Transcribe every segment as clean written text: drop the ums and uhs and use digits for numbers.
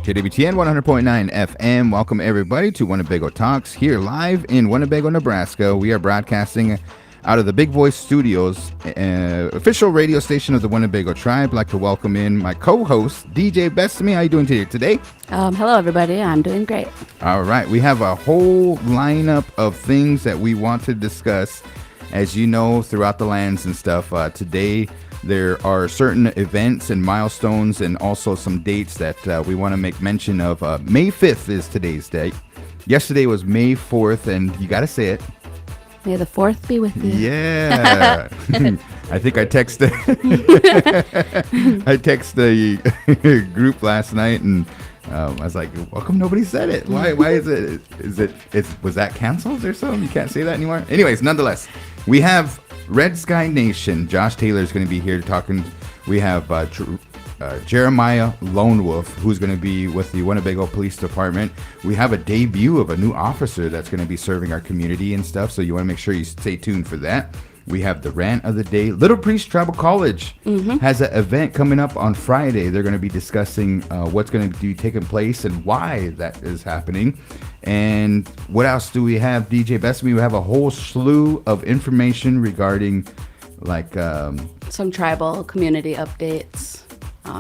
KWTN 100.9 FM. Welcome everybody to Winnebago Talks here live in Winnebago, Nebraska. We are broadcasting out of the Big Voice Studios, official radio station of the Winnebago Tribe. I'd like to welcome in my co-host, DJ Bethani. How are you doing today? Hello, everybody. I'm doing great. All right. We have a whole lineup of things that we want to discuss. As you know, throughout the lands and stuff, today there are certain events and milestones and also some dates that we want to make mention of. May 5th is today's date. Yesterday was May 4th, and you got to say it. May the 4th be with you. Yeah. I think I texted the group last night, and I was like, how come nobody said it? Why is it? Was that canceled or something? You can't say that anymore? Anyways, nonetheless, we have Red Sky Nation. Josh Taylor is going to be here talking. We have Jeremiah Lone Wolf, who's going to be with the Winnebago Police Department. We have a debut of a new officer that's going to be serving our community and stuff, so you want to make sure you stay tuned for that. We have the rant of the day. Little Priest Tribal College has an event coming up on Friday. They're going to be discussing what's going to be taking place and why that is happening. And what else do we have, DJ Bethani? We have a whole slew of information regarding like some tribal community updates,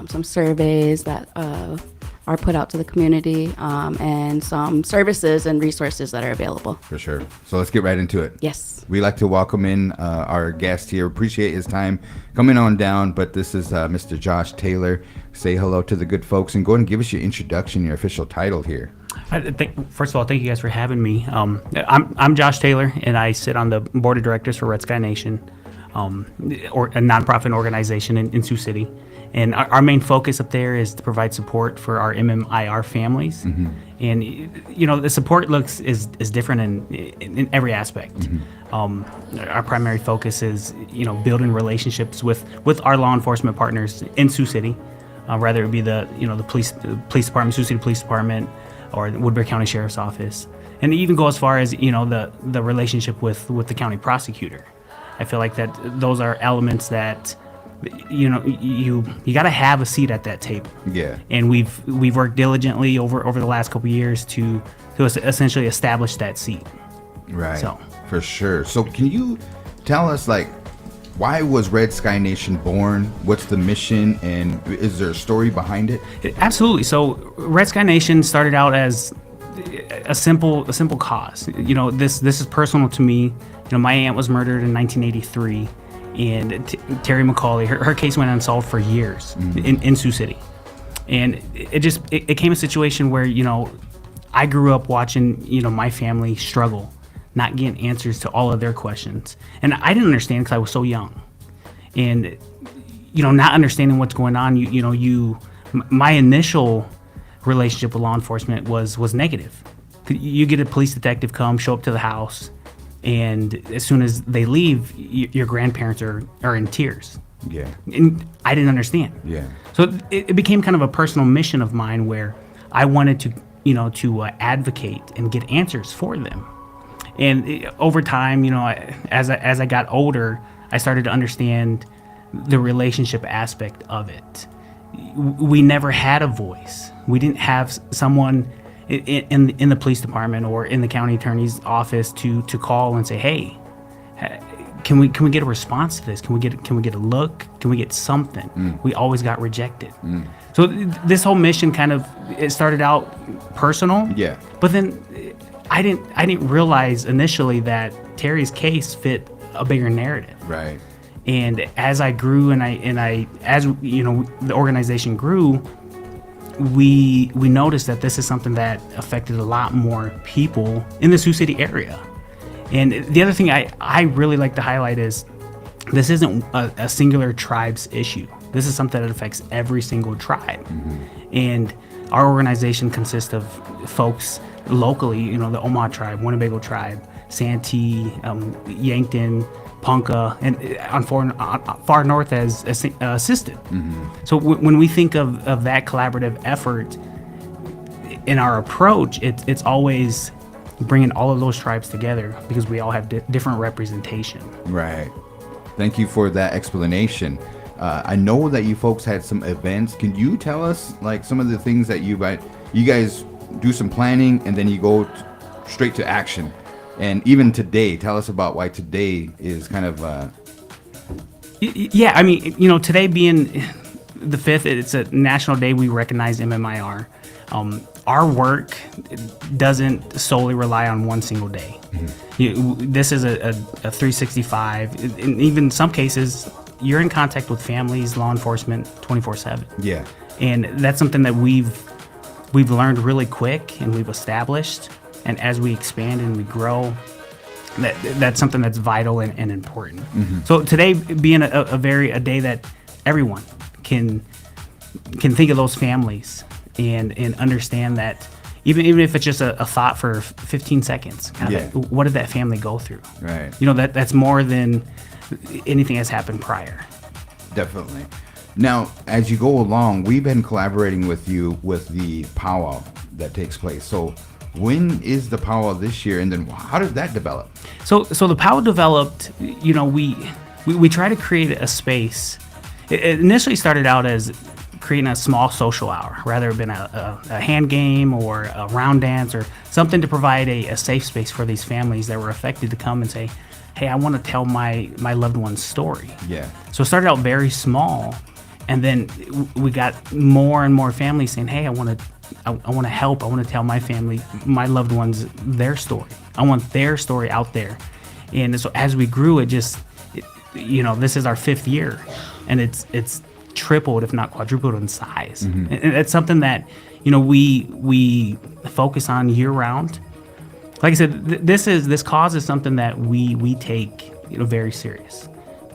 some surveys that are put out to the community, and some services and resources that are available. For sure. So let's get right into it. Yes. We like to welcome in our guest here. Appreciate his time coming on down. But this is Mr. Josh Taylor. Say hello to the good folks and go ahead and give us your introduction, your official title here. First of all, thank you guys for having me. I'm Josh Taylor, and I sit on the board of directors for Red Sky Nation, or a nonprofit organization in Sioux City. And our main focus up there is to provide support for our MMIR families. Mm-hmm. And, you know, the support is different in every aspect. Mm-hmm. Our primary focus is, you know, building relationships with our law enforcement partners in Sioux City, whether it be the police department, Sioux City Police Department, or the Woodbury County Sheriff's Office. And even go as far as, you know, the relationship with the county prosecutor. I feel like that those are elements that, you know, you got to have a seat at that table. Yeah. And we've worked diligently over the last couple of years to essentially establish that seat. Right. So for sure. So can you tell us, like, why was Red Sky Nation born? What's the mission, and is there a story behind it? Absolutely. So Red Sky Nation started out as a simple cause. You know, this is personal to me. You know, my aunt was murdered in 1983. And Terry McCauley, her case went unsolved for years in Sioux City. And it came a situation where, you know, I grew up watching, you know, my family struggle, not getting answers to all of their questions. And I didn't understand because I was so young. And, you know, not understanding what's going on, my initial relationship with law enforcement was negative. You get a police detective come, show up to the house, and as soon as they leave, your grandparents are in tears. Yeah. And I didn't understand. Yeah. So it became kind of a personal mission of mine where I wanted to advocate and get answers for them. And over time, you know, as I got older, I started to understand the relationship aspect of it. We never had a voice. We didn't have someone in the police department or in the county attorney's office to call and say, hey, can we get a response to this? Can we get a look? Can we get something? We always got rejected. So this whole mission it started out personal. Yeah. But then I didn't realize initially that Terry's case fit a bigger narrative. Right. And as I grew and as you know, the organization grew, we noticed that this is something that affected a lot more people in the Sioux City area. And the other thing I really like to highlight is this isn't a singular tribe's issue. This is something that affects every single tribe. Mm-hmm. And our organization consists of folks locally, you know, the Omaha tribe, Winnebago tribe, Santee, Yankton, Ponca, and on far north as assisted. Mm-hmm. So when we think of that collaborative effort in our approach, it's always bringing all of those tribes together because we all have different representation. Right. Thank you for that explanation. I know that you folks had some events. Can you tell us like some of the things that you you guys do some planning and then you go straight to action. And even today, tell us about why today is kind of Yeah, I mean, today being the 5th, it's a national day. We recognize MMIR. Our work doesn't solely rely on one single day. This is a 365. In even some cases, you're in contact with families, law enforcement, 24/7. Yeah. And that's something that we've learned really quick and we've established. And as we expand and we grow, that's something that's vital and important. So today being a day that everyone can think of those families and understand that even if it's just a thought for 15 seconds, kind of like, what did that family go through? Right. That's more than anything that's happened prior. Definitely. Now, as you go along, we've been collaborating with you with the powwow that takes place. So when is the powwow this year, and then how did that develop? So the powwow developed, we try to create a space. It initially started out as creating a small social hour, rather have been a hand game or a round dance or something to provide a safe space for these families that were affected to come and say, hey, I want to tell my loved one's story. Yeah. So it started out very small, and then we got more and more families saying, hey, I want to help. I want to tell my family, my loved ones, their story. I want their story out there. And so as we grew, this is our 5th year, and it's tripled, if not quadrupled in size. And it's something that, we focus on year round. Like I said, this cause is something that we take, very serious.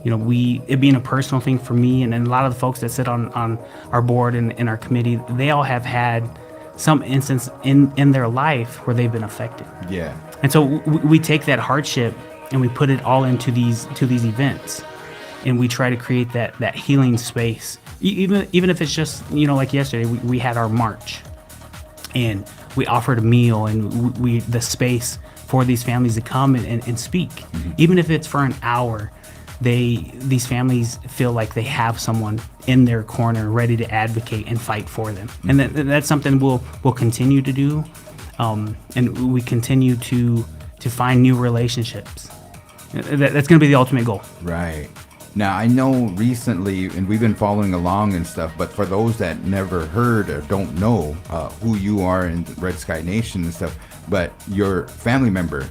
It being a personal thing for me, and a lot of the folks that sit on our board and in our committee, they all have had some instance in their life where they've been affected. Yeah. And so we take that hardship and we put it all into these events, and we try to create that healing space. Even if it's just, like yesterday, we had our march, and we offered a meal and the space for these families to come and speak. Even if it's for an hour, these families feel like they have someone in their corner ready to advocate and fight for them. And that's something we'll continue to do. And we continue to find new relationships. That's going to be the ultimate goal. Right. Now, I know recently, and we've been following along and stuff, but for those that never heard or don't know who you are in Red Sky Nation and stuff, but your family member,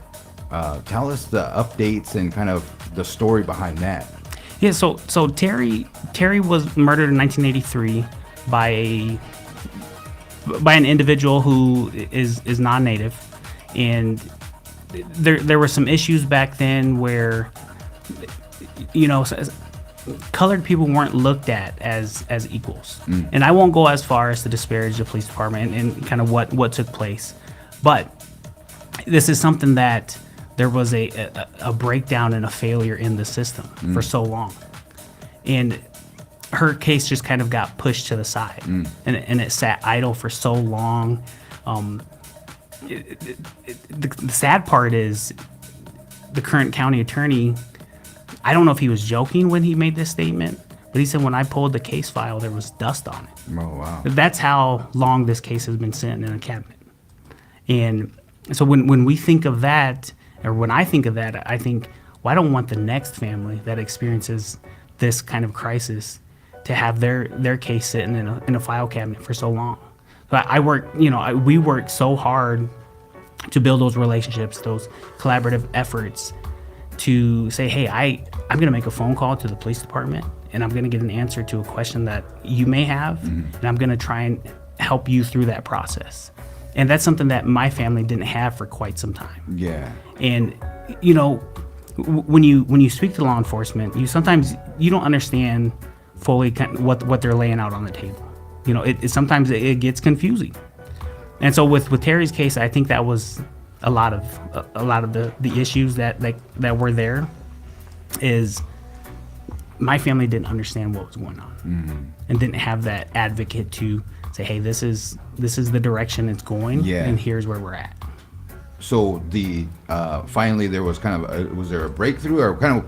tell us the updates and kind of the story behind that. Yeah, so Terry was murdered in 1983 by an individual who is non-native, and there were some issues back then where colored people weren't looked at as equals. And I won't go as far as to disparage the police department and kind of what took place, but this is something that there was a breakdown and a failure in the system for so long, and her case just kind of got pushed to the side, and it sat idle for so long. The sad part is the current county attorney, I don't know if he was joking when he made this statement, but he said when I pulled the case file, there was dust on it. Oh, wow. That's how long this case has been sitting in a cabinet. And so when we think of that, or when I think of that, I think, well, I don't want the next family that experiences this kind of crisis to have their case sitting in a file cabinet for so long. But we work so hard to build those relationships, those collaborative efforts, to say, hey, I'm going to make a phone call to the police department, and I'm going to get an answer to a question that you may have, and I'm going to try and help you through that process. And that's something that my family didn't have for quite some time. Yeah. And when you speak to law enforcement, sometimes you don't understand fully what they're laying out on the table. Sometimes it gets confusing. And so with Terry's case, I think that was a lot of the issues that were there. Is my family didn't understand what was going on, and didn't have that advocate to say, hey, this is the direction it's going, and here's where we're at. So finally there was kind of was there a breakthrough, or kind of,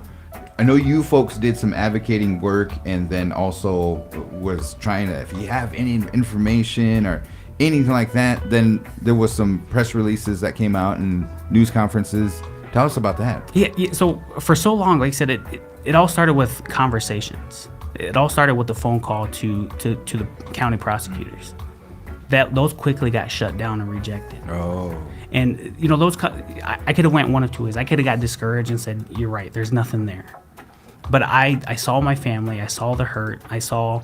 I know you folks did some advocating work, and then also was trying to, if you have any information or anything like that. Then there was some press releases that came out and news conferences. Tell us about that. Yeah. So for so long, like I said, it all started with conversations. It all started with the phone call to the county prosecutors. Those quickly got shut down and rejected. Oh. And I could have went one of two ways. I could have got discouraged and said, "You're right. There's nothing there." But I saw my family. I saw the hurt. I saw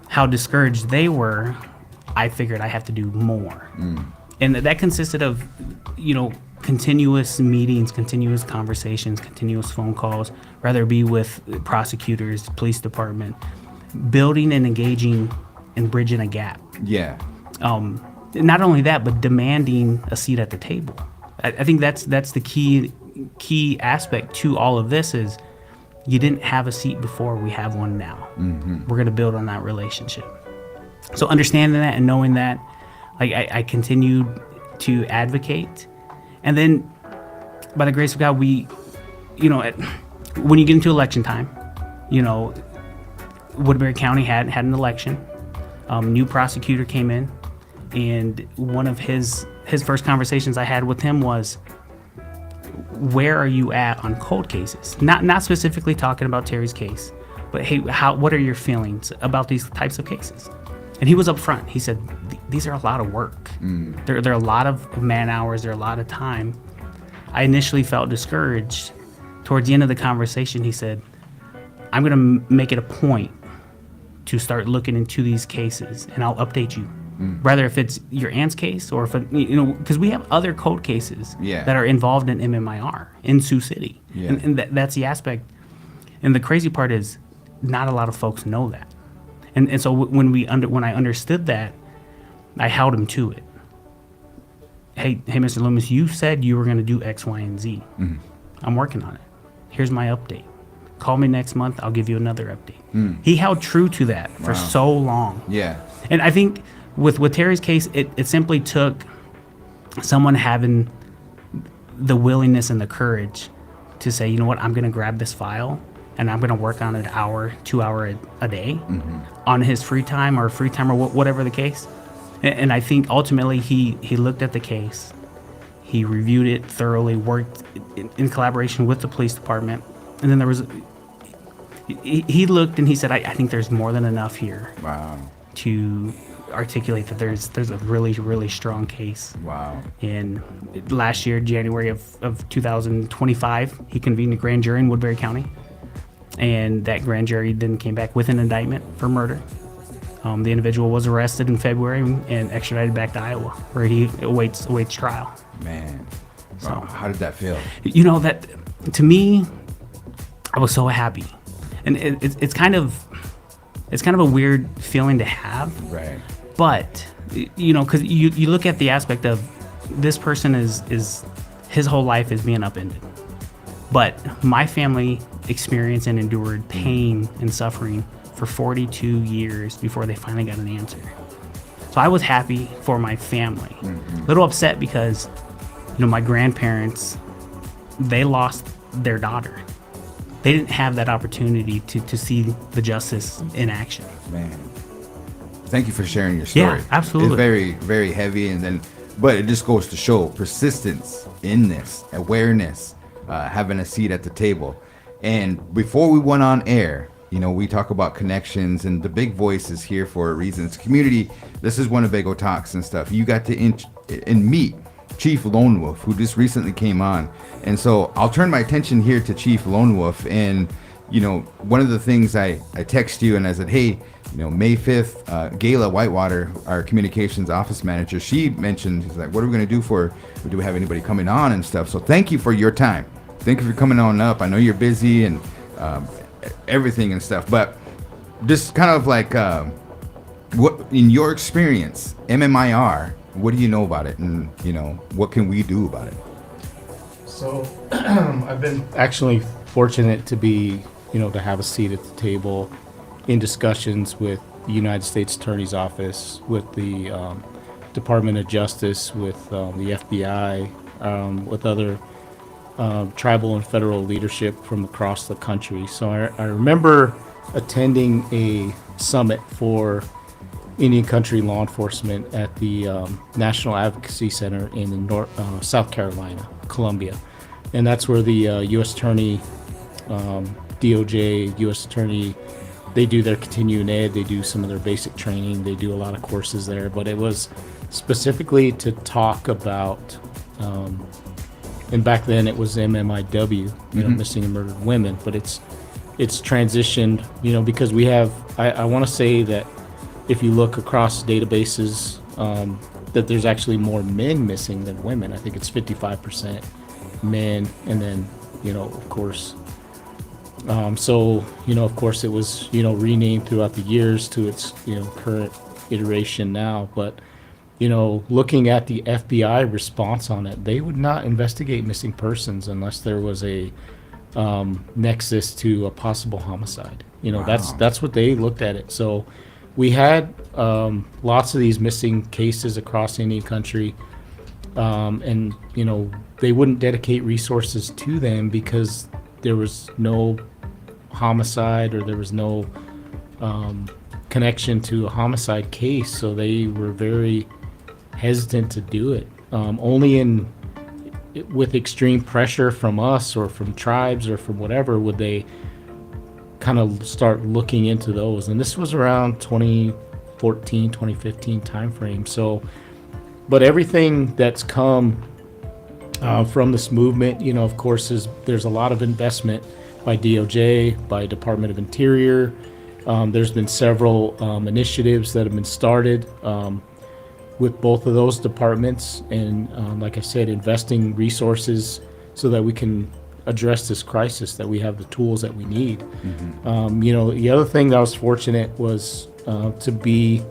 how discouraged they were. I figured I have to do more. And that consisted of, continuous meetings, continuous conversations, continuous phone calls, whether it be with prosecutors, police department, building and engaging and bridging a gap. Yeah. Not only that, but demanding a seat at the table. I think that's the key aspect to all of this is you didn't have a seat before, we have one now. We're going to build on that relationship. So understanding that and knowing that, I continued to advocate. And then by the grace of God, when you get into election time, Woodbury County had an election. New prosecutor came in, and one of his first conversations I had with him was, where are you at on cold cases? Not specifically talking about Terry's case, but hey, what are your feelings about these types of cases? And he was upfront. He said, these are a lot of work. There are a lot of man hours. There are a lot of time. I initially felt discouraged. Towards the end of the conversation, he said, I'm going to make it a point to start looking into these cases, and I'll update you. Whether if it's your aunt's case or if because we have other cold cases that are involved in MMIR in Sioux City, and that's the aspect. And the crazy part is, not a lot of folks know that. And so when I understood that, I held him to it. Hey, Mr. Loomis, you said you were going to do X, Y, and Z. I'm working on it. Here's my update. Call me next month. I'll give you another update. He held true to that for so long. Yeah. And I think with Terry's case, it simply took someone having the willingness and the courage to say, you know what, I'm going to grab this file and I'm going to work on it an hour, 2 hours a day on his free time or whatever the case. And I think ultimately he looked at the case, he reviewed it thoroughly, worked in collaboration with the police department, and then he looked and he said, I think there's more than enough here to articulate that there's a really, really strong case. And last year, January of 2025, he convened a grand jury in Woodbury County. And that grand jury then came back with an indictment for murder. The individual was arrested in February and extradited back to Iowa, where he awaits trial. Man, So how did that feel? That to me, I was so happy, and it's kind of a weird feeling to have. Right. But because you look at the aspect of this person is his whole life is being upended, but my family experienced and endured pain and suffering for 42 years before they finally got an answer. So I was happy for my family. A little upset because, my grandparents, they lost their daughter. They didn't have that opportunity to see the justice in action. Man, thank you for sharing your story. Yeah, absolutely. It's very, very heavy, but it just goes to show persistence in this, awareness, having a seat at the table. And before we went on air, we talk about connections, and the big voice is here for a reason. It's community. This is Winnebago Talks and stuff. You got to meet Chief Lone Wolf, who just recently came on. And so I'll turn my attention here to Chief Lone Wolf. And, one of the things I text you and I said, hey, May 5th, Gayla Whitewater, our communications office manager, she mentioned, she's like, what are we going to do do we have anybody coming on and stuff? So thank you for your time. Thank you for coming on up. I know you're busy and everything and stuff, but just kind of like what in your experience, MMIR, what do you know about it, and what can we do about it? So I've been actually fortunate to be to have a seat at the table in discussions with the United States Attorney's Office, with the Department of Justice, with the FBI, with other tribal and federal leadership from across the country. So I remember attending a summit for Indian Country law enforcement at the National Advocacy Center in South Carolina, Columbia. And that's where the U.S. Attorney, DOJ, U.S. Attorney, they do their continuing ed, they do some of their basic training, they do a lot of courses there. But it was specifically to talk about, and back then it was MMIW, you know, missing and murdered women. But it's transitioned, you know, because we have, I want to say that if you look across databases, that there's actually more men missing than women. I think it's 55% men, and then, you know, of course, so, you know, of course it was, you know, renamed throughout the years to its, you know, current iteration now. But, you know, looking at the FBI response on it, they would not investigate missing persons unless there was a nexus to a possible homicide. You know, Wow. that's what they looked at it. So we had lots of these missing cases across Indian Country, and, you know, they wouldn't dedicate resources to them because there was no homicide, or there was no connection to a homicide case. So they were very hesitant to do it. Only with extreme pressure from us or from tribes or from whatever would they kind of start looking into those. And this was around 2014, 2015 timeframe. So, but everything that's come from this movement, you know, of course, there's a lot of investment by DOJ, by Department of Interior. There's been several initiatives that have been started with both of those departments, and like I said, investing resources so that we can address this crisis, that we have the tools that we need. You know, the other thing that I was fortunate was to be,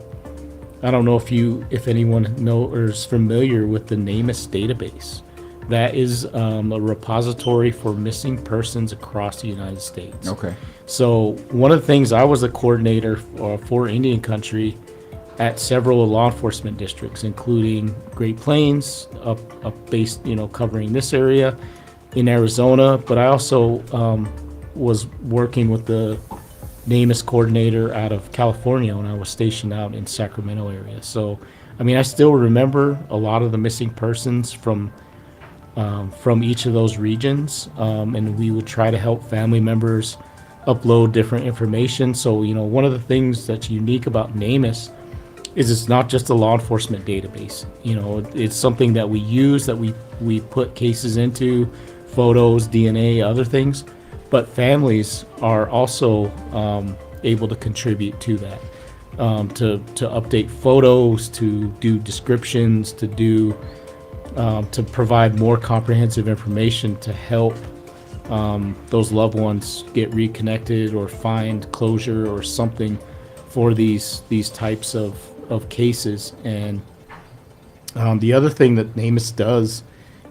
I don't know if anyone knows or is familiar with the NamUs database. That is a repository for missing persons across the United States. Okay. So one of the things, I was a coordinator for Indian Country at several law enforcement districts, including Great Plains, up based, you know, covering this area in Arizona. But I also was working with the NamUs coordinator out of California when I was stationed out in Sacramento area. So, I mean, I still remember a lot of the missing persons from each of those regions, and we would try to help family members upload different information. So, you know, one of the things that's unique about NamUs is it's not just a law enforcement database. You know, it's something that we use, that we put cases into, photos, DNA, other things, but families are also able to contribute to that, to update photos, to do descriptions, to provide more comprehensive information to help those loved ones get reconnected or find closure or something for these types of cases. And the other thing that NamUs does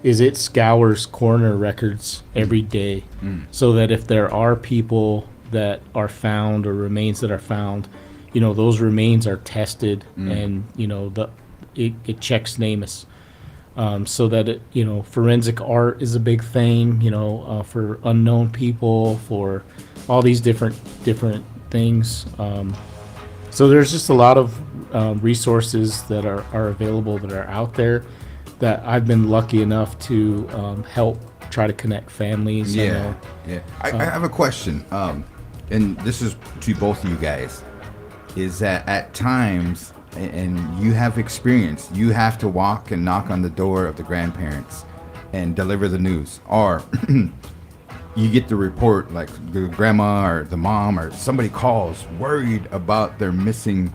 is it scours coroner records every day, so that if there are people that are found or remains that are found, you know, those remains are tested, and, you know, it checks NamUs. So that it, you know, forensic art is a big thing, you know, for unknown people, for all these different things. So there's just a lot of resources that are available, that are out there, that I've been lucky enough to help try to connect families. Yeah. I have a question, and this is to both of you guys. Is that at times, and you have experience, you have to walk and knock on the door of the grandparents and deliver the news, or you get the report, like the grandma or the mom or somebody calls worried about their missing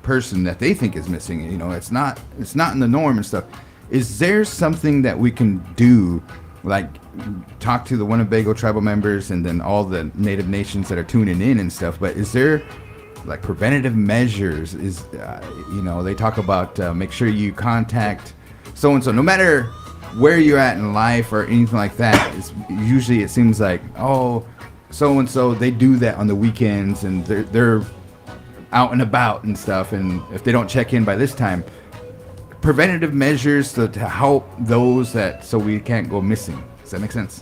person that they think is missing. You know, it's not in the norm and stuff. Is there something that we can do, like talk to the Winnebago tribal members and then all the Native nations that are tuning in and stuff, but is there like preventative measures? Is you know, they talk about make sure you contact so and so, no matter where you're at in life or anything like that. Usually it seems like, oh, so and so, they do that on the weekends and they're out and about and stuff, and if they don't check in by this time, preventative measures to help those that, so we can't go missing. Does that make sense?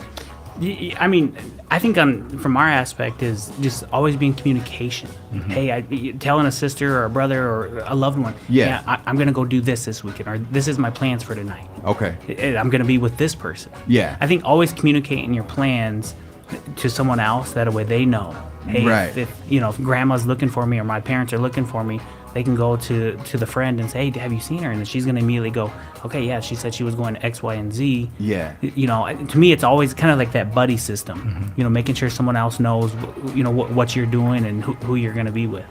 I mean, I think from our aspect is just always being communication. Hey, telling a sister or a brother or a loved one, Yeah. I'm going to go do this weekend, or this is my plans for tonight. Okay. I'm going to be with this person. Yeah. I think always communicating your plans to someone else, that way they know. Hey, Right. if grandma's looking for me or my parents are looking for me, they can go to the friend and say, hey, have you seen her? And then she's going to immediately go, okay, yeah, she said she was going to X, Y, and Z. Yeah. To me, it's always kind of like that buddy system, making sure someone else knows, what you're doing and who you're going to be with.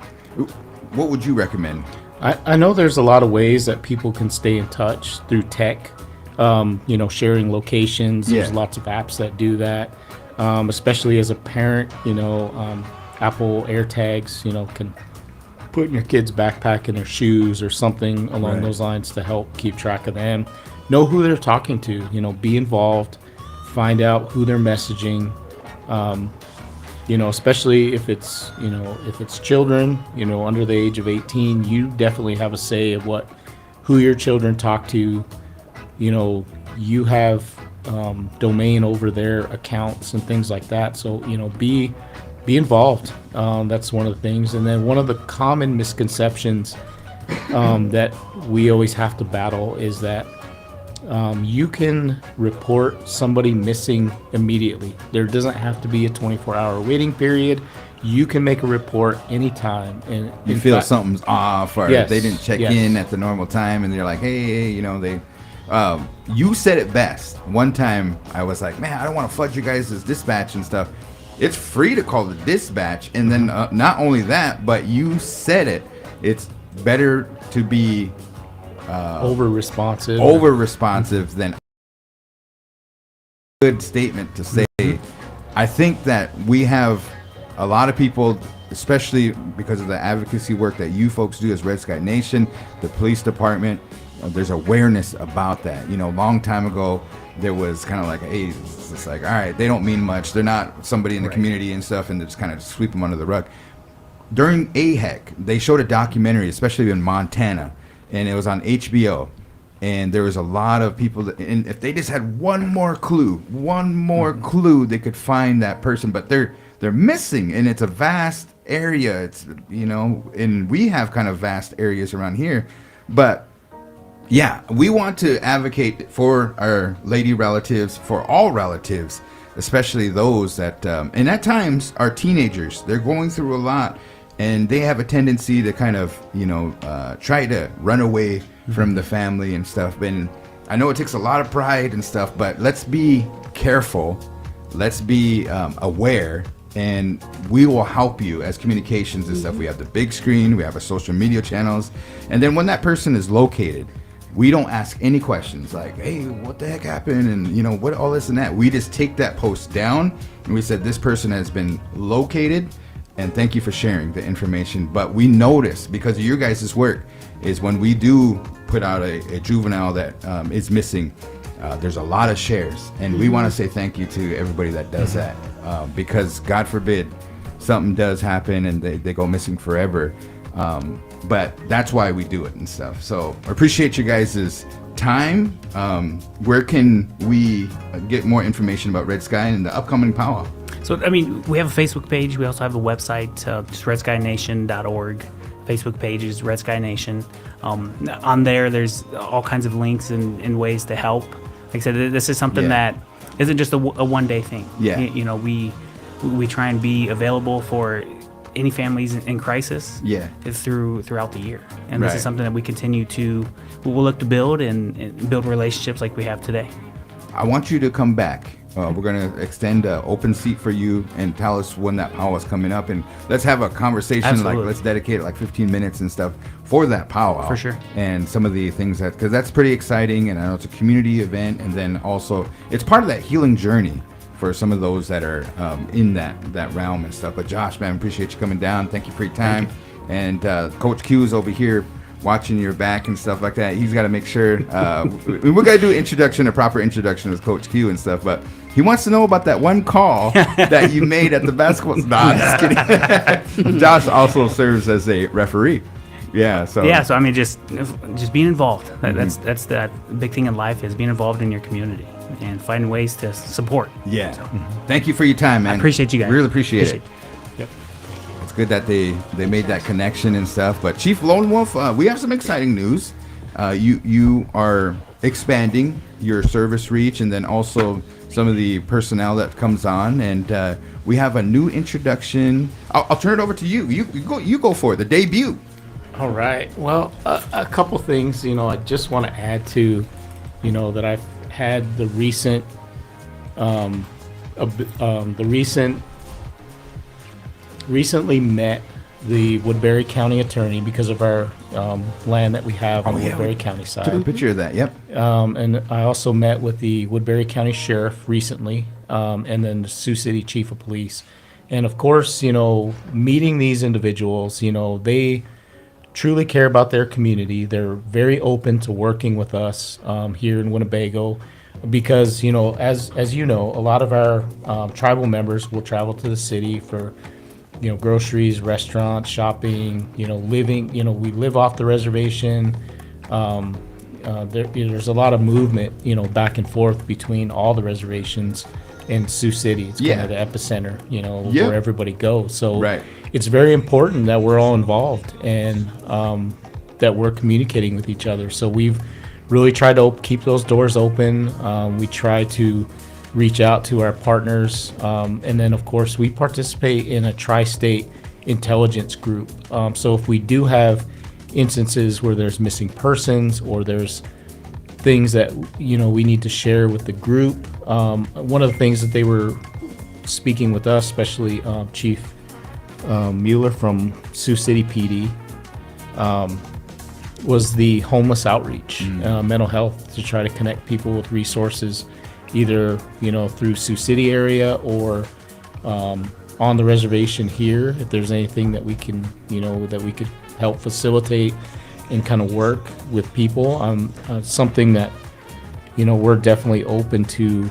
What would you recommend? I know there's a lot of ways that people can stay in touch through tech, sharing locations. There's Yeah. lots of apps that do that, especially as a parent, Apple AirTags, can put in your kid's backpack in their shoes or something along Right. those lines to help keep track of them. Know who they're talking to, be involved, find out who they're messaging, especially if it's children, under the age of 18, you definitely have a say of who your children talk to. You have domain over their accounts and things like that. So, be involved. That's one of the things. And then one of the common misconceptions that we always have to battle is that you can report somebody missing immediately. There doesn't have to be a 24-hour waiting period. You can make a report anytime. And You in feel fact- something's off, or Yes, they didn't check yes. in at the normal time, and they're like, hey, you said it best. One time I was like, man, I don't want to flood you guys' dispatch and stuff. It's free to call the dispatch, and then not only that, but you said it. It's better to be over responsive. than good statement to say. I think that we have a lot of people, especially because of the advocacy work that you folks do as Red Sky Nation, the police department. There's awareness about that. Long time ago, there was kind of like, hey, it's just like, all right, they don't mean much. They're not somebody in the community and stuff, and they just kind of sweep them under the rug. During AHEC, they showed a documentary, especially in Montana, and it was on HBO. And there was a lot of people, and if they just had one more clue, they could find that person. But they're missing, and it's a vast area. It's and we have kind of vast areas around here, but. Yeah, we want to advocate for our lady relatives, for all relatives, especially those that, and at times are teenagers. They're going through a lot, and they have a tendency to kind of, try to run away from the family and stuff. And I know it takes a lot of pride and stuff, but let's be careful. Let's be aware, and we will help you as communications and stuff. We have the big screen, we have our social media channels, and then when that person is located, we don't ask any questions like, hey, what the heck happened? And, what all this and that. We just take that post down and we said, this person has been located and thank you for sharing the information. But we notice, because of your guys' work, is when we do put out a juvenile that is missing, there's a lot of shares. And we want to say thank you to everybody that does that, because God forbid something does happen and they go missing forever. But that's why we do it and stuff. So I appreciate you guys' time. Where can we get more information about Red Sky and the upcoming powwow? So, we have a Facebook page. We also have a website, just redskynation.org. Facebook page is Red Sky Nation. On there, there's all kinds of links and ways to help. Like I said, this is something that isn't just a one-day thing. Yeah. We try and be available for any families in crisis throughout the year. And this is something that we continue we'll look to build and build relationships like we have today. I want you to come back. We're going to extend an open seat for you and tell us when that powwow is coming up. And let's have a conversation. Absolutely. Let's dedicate 15 minutes and stuff for that powwow. For sure. And some of the things because that's pretty exciting. And I know it's a community event. And then also it's part of that healing journey for some of those that are in that realm and stuff. But Josh, man, appreciate you coming down. Thank you for your time. And Coach Q is over here watching your back and stuff like that. He's got to make sure we're going to do a proper introduction with Coach Q and stuff. But he wants to know about that one call that you made at the basketball. No, I'm just kidding. Josh also serves as a referee. Yeah. So just being involved. That's that big thing in life, is being involved in your community. and finding ways to support. Yeah. Thank you for your time, man. I appreciate you guys. Really appreciate it. Yep. It's good that they made that connection and stuff. But Chief Lone Wolf, we have some exciting news. You are expanding your service reach, and then also some of the personnel that comes on, and we have a new introduction. I'll turn it over to you. You go for it. The debut. All right. Well, a couple things, I just want to add to, that I've had the recent, recently met the Woodbury County attorney because of our land that we have on the Woodbury County Took a side. picture of that. Yep. And I also met with the Woodbury County Sheriff recently, and then the Sioux City Chief of Police. And of course, meeting these individuals, they truly care about their community. They're very open to working with us here in Winnebago because, as you know, a lot of our tribal members will travel to the city for groceries, restaurants, shopping, living, we live off the reservation. There's a lot of movement, back and forth between all the reservations and Sioux City. It's kind of the epicenter, where everybody goes. So it's very important that we're all involved and that we're communicating with each other. So we've really tried to keep those doors open. We try to reach out to our partners. And then, of course, we participate in a tri-state intelligence group. So if we do have instances where there's missing persons or there's things that, we need to share with the group, one of the things that they were speaking with us, especially Chief Mueller from Sioux City PD, was the homeless outreach, mental health, to try to connect people with resources either through Sioux City area or on the reservation here, if there's anything that we can that we could help facilitate and kind of work with people. Something that we're definitely open to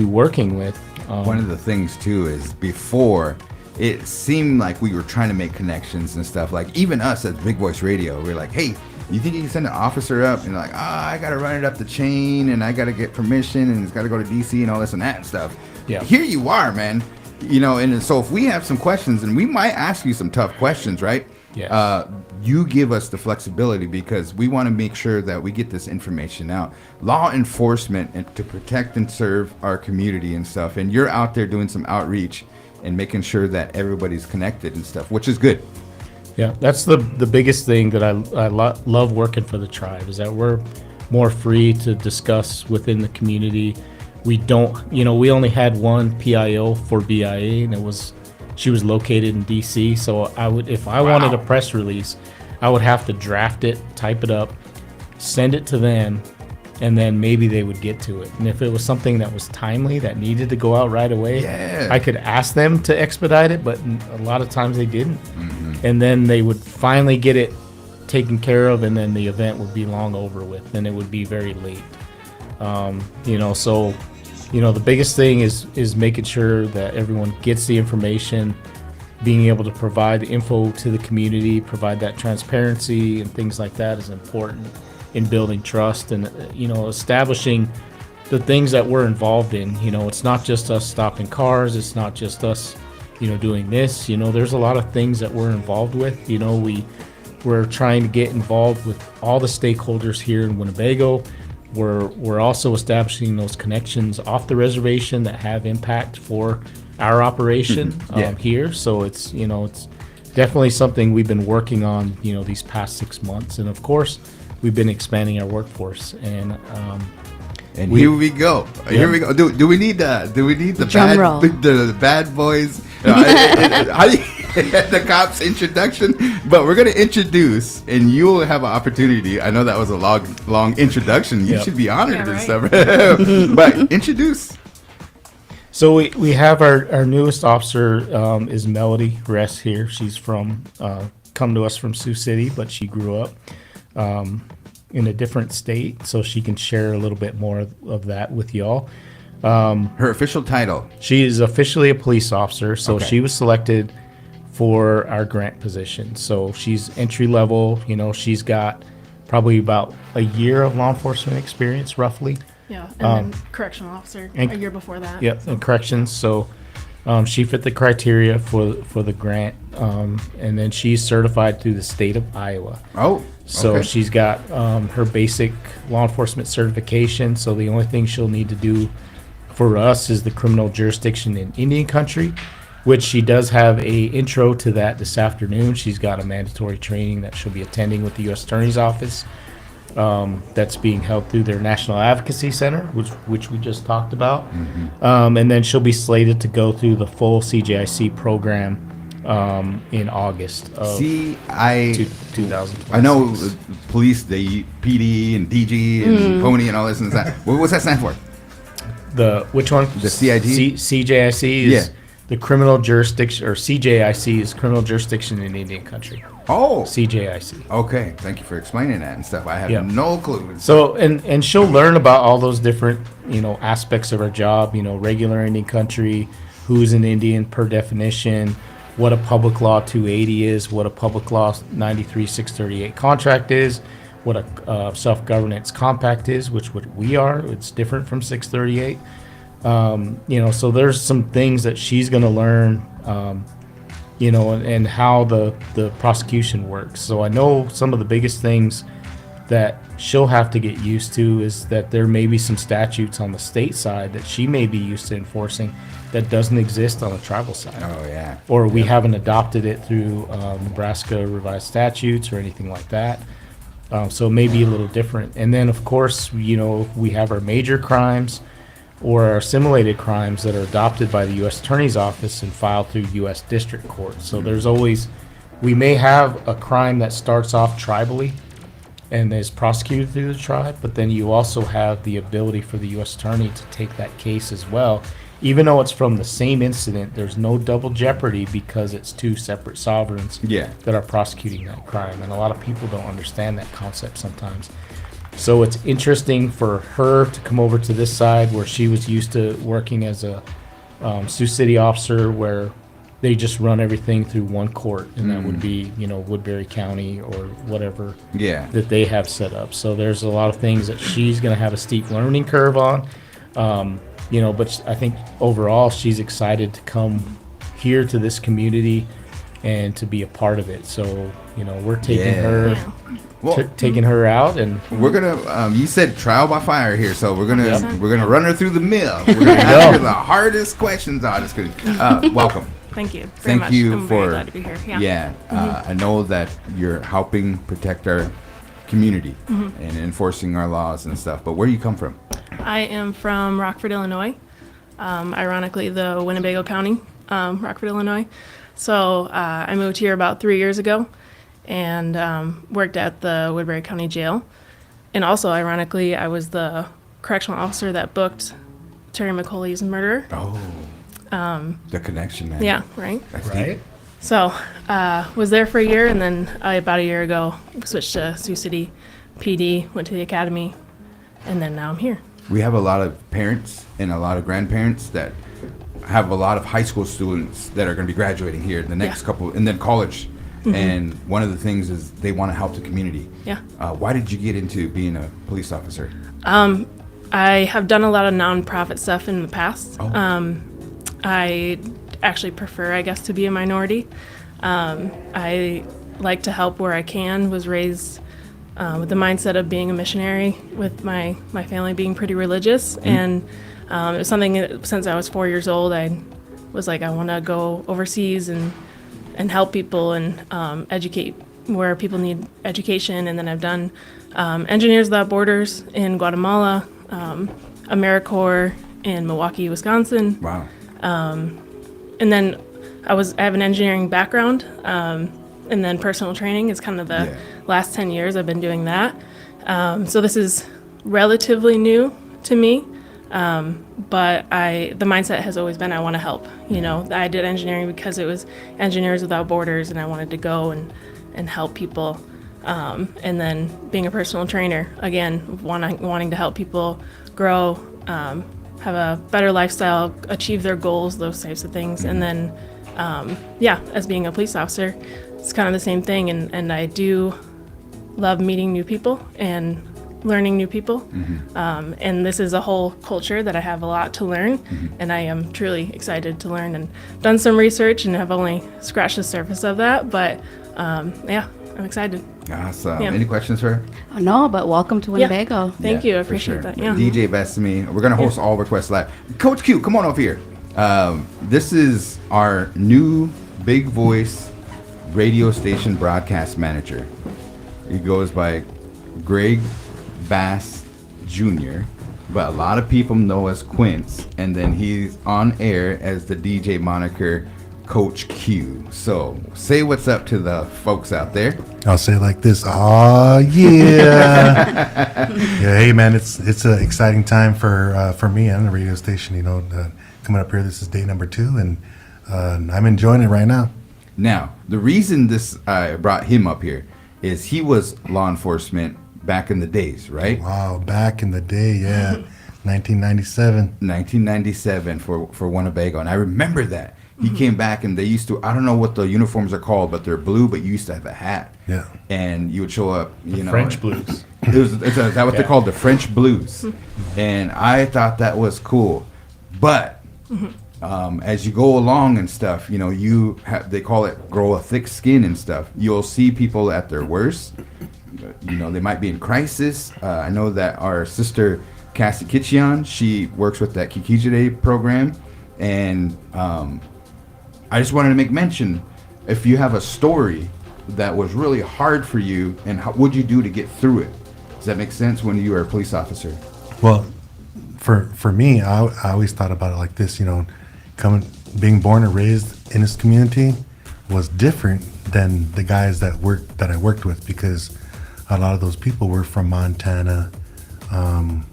working with. One of the things too is before it seemed like we were trying to make connections and stuff. Like even us at Big Voice Radio, we're like, hey, you think you can send an officer up? And like, I got to run it up the chain and I got to get permission and it's got to go to DC and all this and that and stuff. Yeah. Here you are, man. And so if we have some questions, and we might ask you some tough questions, right? Yes. You give us the flexibility because we want to make sure that we get this information out. Law enforcement and to protect and serve our community and stuff. And you're out there doing some outreach and making sure that everybody's connected and stuff, which is good. Yeah, that's the biggest thing that I love working for the tribe, is that we're more free to discuss within the community. We don't, we only had one PIO for BIA, and she was located in DC. So if I wanted a press release, I would have to draft it, type it up, send it to them, and then maybe they would get to it. And if it was something that was timely, that needed to go out right away, I could ask them to expedite it, but a lot of times they didn't. And then they would finally get it taken care of, and then the event would be long over with, and it would be very late. So the biggest thing is making sure that everyone gets the information, being able to provide the info to the community, provide that transparency and things like that is important in building trust and, establishing the things that we're involved in. It's not just us stopping cars. It's not just us, doing this. There's a lot of things that we're involved with. We're trying to get involved with all the stakeholders here in Winnebago. We're also establishing those connections off the reservation that have impact for our operation here. So it's definitely something we've been working on, these past 6 months. And of course, we've been expanding our workforce. And here we go. Here we go. Do we need the Drum roll. the bad boys? The cops introduction, but we're gonna introduce, and you will have an opportunity. I know that was a long introduction. You should be honored and stuff. But introduce. So we have our newest officer is Melody Ress here. She's from come to us from Sioux City, but she grew up in a different state, so she can share a little bit more of that with y'all. Her official title. She is officially a police officer, so she was selected for our grant position. So she's entry level. She's got probably about a year of law enforcement experience, roughly. Yeah, and then correctional officer and- a year before that. Yep, and corrections. So she fit the criteria for the grant, and then she's certified through the state of Iowa. Oh, So okay. she's got her basic law enforcement certification. So the only thing she'll need to do for us is the criminal jurisdiction in Indian country, which she does have a intro to that this afternoon. She's got a mandatory training that she'll be attending with the U.S. Attorney's Office. That's being held through their National Advocacy Center, which we just talked about. And then she'll be slated to go through the full CJIC program in August of I 2020. I know police, the PD and DG and Pony and all this and that. What's that stand for? Which one? The CIG? CJIC is Yeah. the criminal jurisdiction, or CJIC is criminal jurisdiction in Indian country. Oh, CJIC. okay. Thank you for explaining that and stuff. I have Yeah. no clue. So and she'll learn about all those different aspects of her job. Regular Indian country, who's an Indian per definition, what a public law 280 is, what a public law 93-638 contract is, what a self-governance compact is, which what we are. It's different from 638. So there's some things that she's going to learn, and how the prosecution works. So I know some of the biggest things that she'll have to get used to is that there may be some statutes on the state side that she may be used to enforcing that doesn't exist on the tribal side. Oh, yeah. Or we haven't adopted it through Nebraska revised statutes or anything like that. So it may be a little different. And then, of course, we have our major crimes or our assimilated crimes that are adopted by the U.S. Attorney's Office and filed through U.S. District Court. So there's always, we may have a crime that starts off tribally and is prosecuted through the tribe, but then you also have the ability for the U.S. Attorney to take that case as well. Even though it's from the same incident, there's no double jeopardy because it's two separate sovereigns Yeah. that are prosecuting that crime. And a lot of people don't understand that concept sometimes. So it's interesting for her to come over to this side where she was used to working as a Sioux City officer where they just run everything through one court, and that would be, Woodbury County or whatever Yeah. that they have set up. So there's a lot of things that she's going to have a steep learning curve on. But I think overall she's excited to come here to this community and to be a part of it. So, we're taking Yeah. her Well, taking her out, and we're gonna. You said trial by fire here, so we're gonna Yeah. we're gonna run her through the mill. We're gonna ask her the hardest questions. Oh, just kidding. Welcome. Thank you very Thank much. you I'm for. very glad to be here. Yeah. I know that you're helping protect our community and enforcing our laws and stuff. But where do you come from? I am from Rockford, Illinois. Ironically, the Winnebago County, Rockford, Illinois. So I moved here about 3 years ago and worked at the Woodbury County Jail. And also, ironically, I was the correctional officer that booked Terry McCauley's murderer. Oh, the connection, man. Yeah, right? That's right. deep. So was there for a year, and then about a year ago, switched to Sioux City PD, went to the academy, and then now I'm here. We have a lot of parents and a lot of grandparents that have a lot of high school students that are going to be graduating here in the next Yeah. couple, and then college. And one of the things is they want to help the community. Yeah. Why did you get into being a police officer? I have done a lot of nonprofit stuff in the past. Oh. I actually prefer, I guess, to be a minority. I like to help where I can. Was raised with the mindset of being a missionary, with my family being pretty religious. And it was something that, since I was 4 years old, I was like, I want to go overseas and help people and educate where people need education. And then I've done Engineers Without Borders in Guatemala, AmeriCorps in Milwaukee, Wisconsin. Wow. And then I have an engineering background, and then personal training is kind of the last 10 years I've been doing that. So this is relatively new to me, but the mindset has always been I want to help. I did engineering because it was Engineers Without Borders, and I wanted to go and help people. And then being a personal trainer, again, wanting to help people grow, have a better lifestyle, achieve their goals, those types of things. And then, as being a police officer, it's kind of the same thing. And I do love meeting new people and learning new people. And this is a whole culture that I have a lot to learn, and I am truly excited to learn and done some research and have only scratched the surface of that. But yeah, I'm excited. Awesome. Yeah. Any questions for her? Oh, no, but welcome to Yeah. Winnebago. Thank you. I for appreciate sure. that. Yeah. DJ Bethani. We're going to host all requests live. Coach Q, come on over here. This is our new big voice radio station broadcast manager. He goes by Greg Bass Jr., but a lot of people know as Quince, and then he's on air as the DJ moniker Coach Q. So say what's up to the folks out there. I'll say it like this. Oh yeah. Yeah. Hey man, it's an exciting time for me and the radio station. You know, coming up here. This is day number 2, and I'm enjoying it right now. Now, the reason I brought him up here is he was law enforcement back in the days, right? Wow, back in the day, yeah, 1997. 1997 for Winnebago, and I remember that. He came back and they used to, I don't know what the uniforms are called, but they're blue, but you used to have a hat. Yeah. And you would show up, you know. French blues. Is that what they're called? The French blues. And I thought that was cool. But as you go along and stuff, you know, they call it grow a thick skin and stuff. You'll see people at their worst. You know, they might be in crisis. I know that our sister, Cassie Kitchian, she works with that Kikijide program. And I just wanted to make mention, if you have a story that was really hard for you, and how would you do to get through it? Does that make sense when you were a police officer? Well, for me, I always thought about it like this. You know, being born and raised in this community was different than the guys that I worked with, because a lot of those people were from Montana,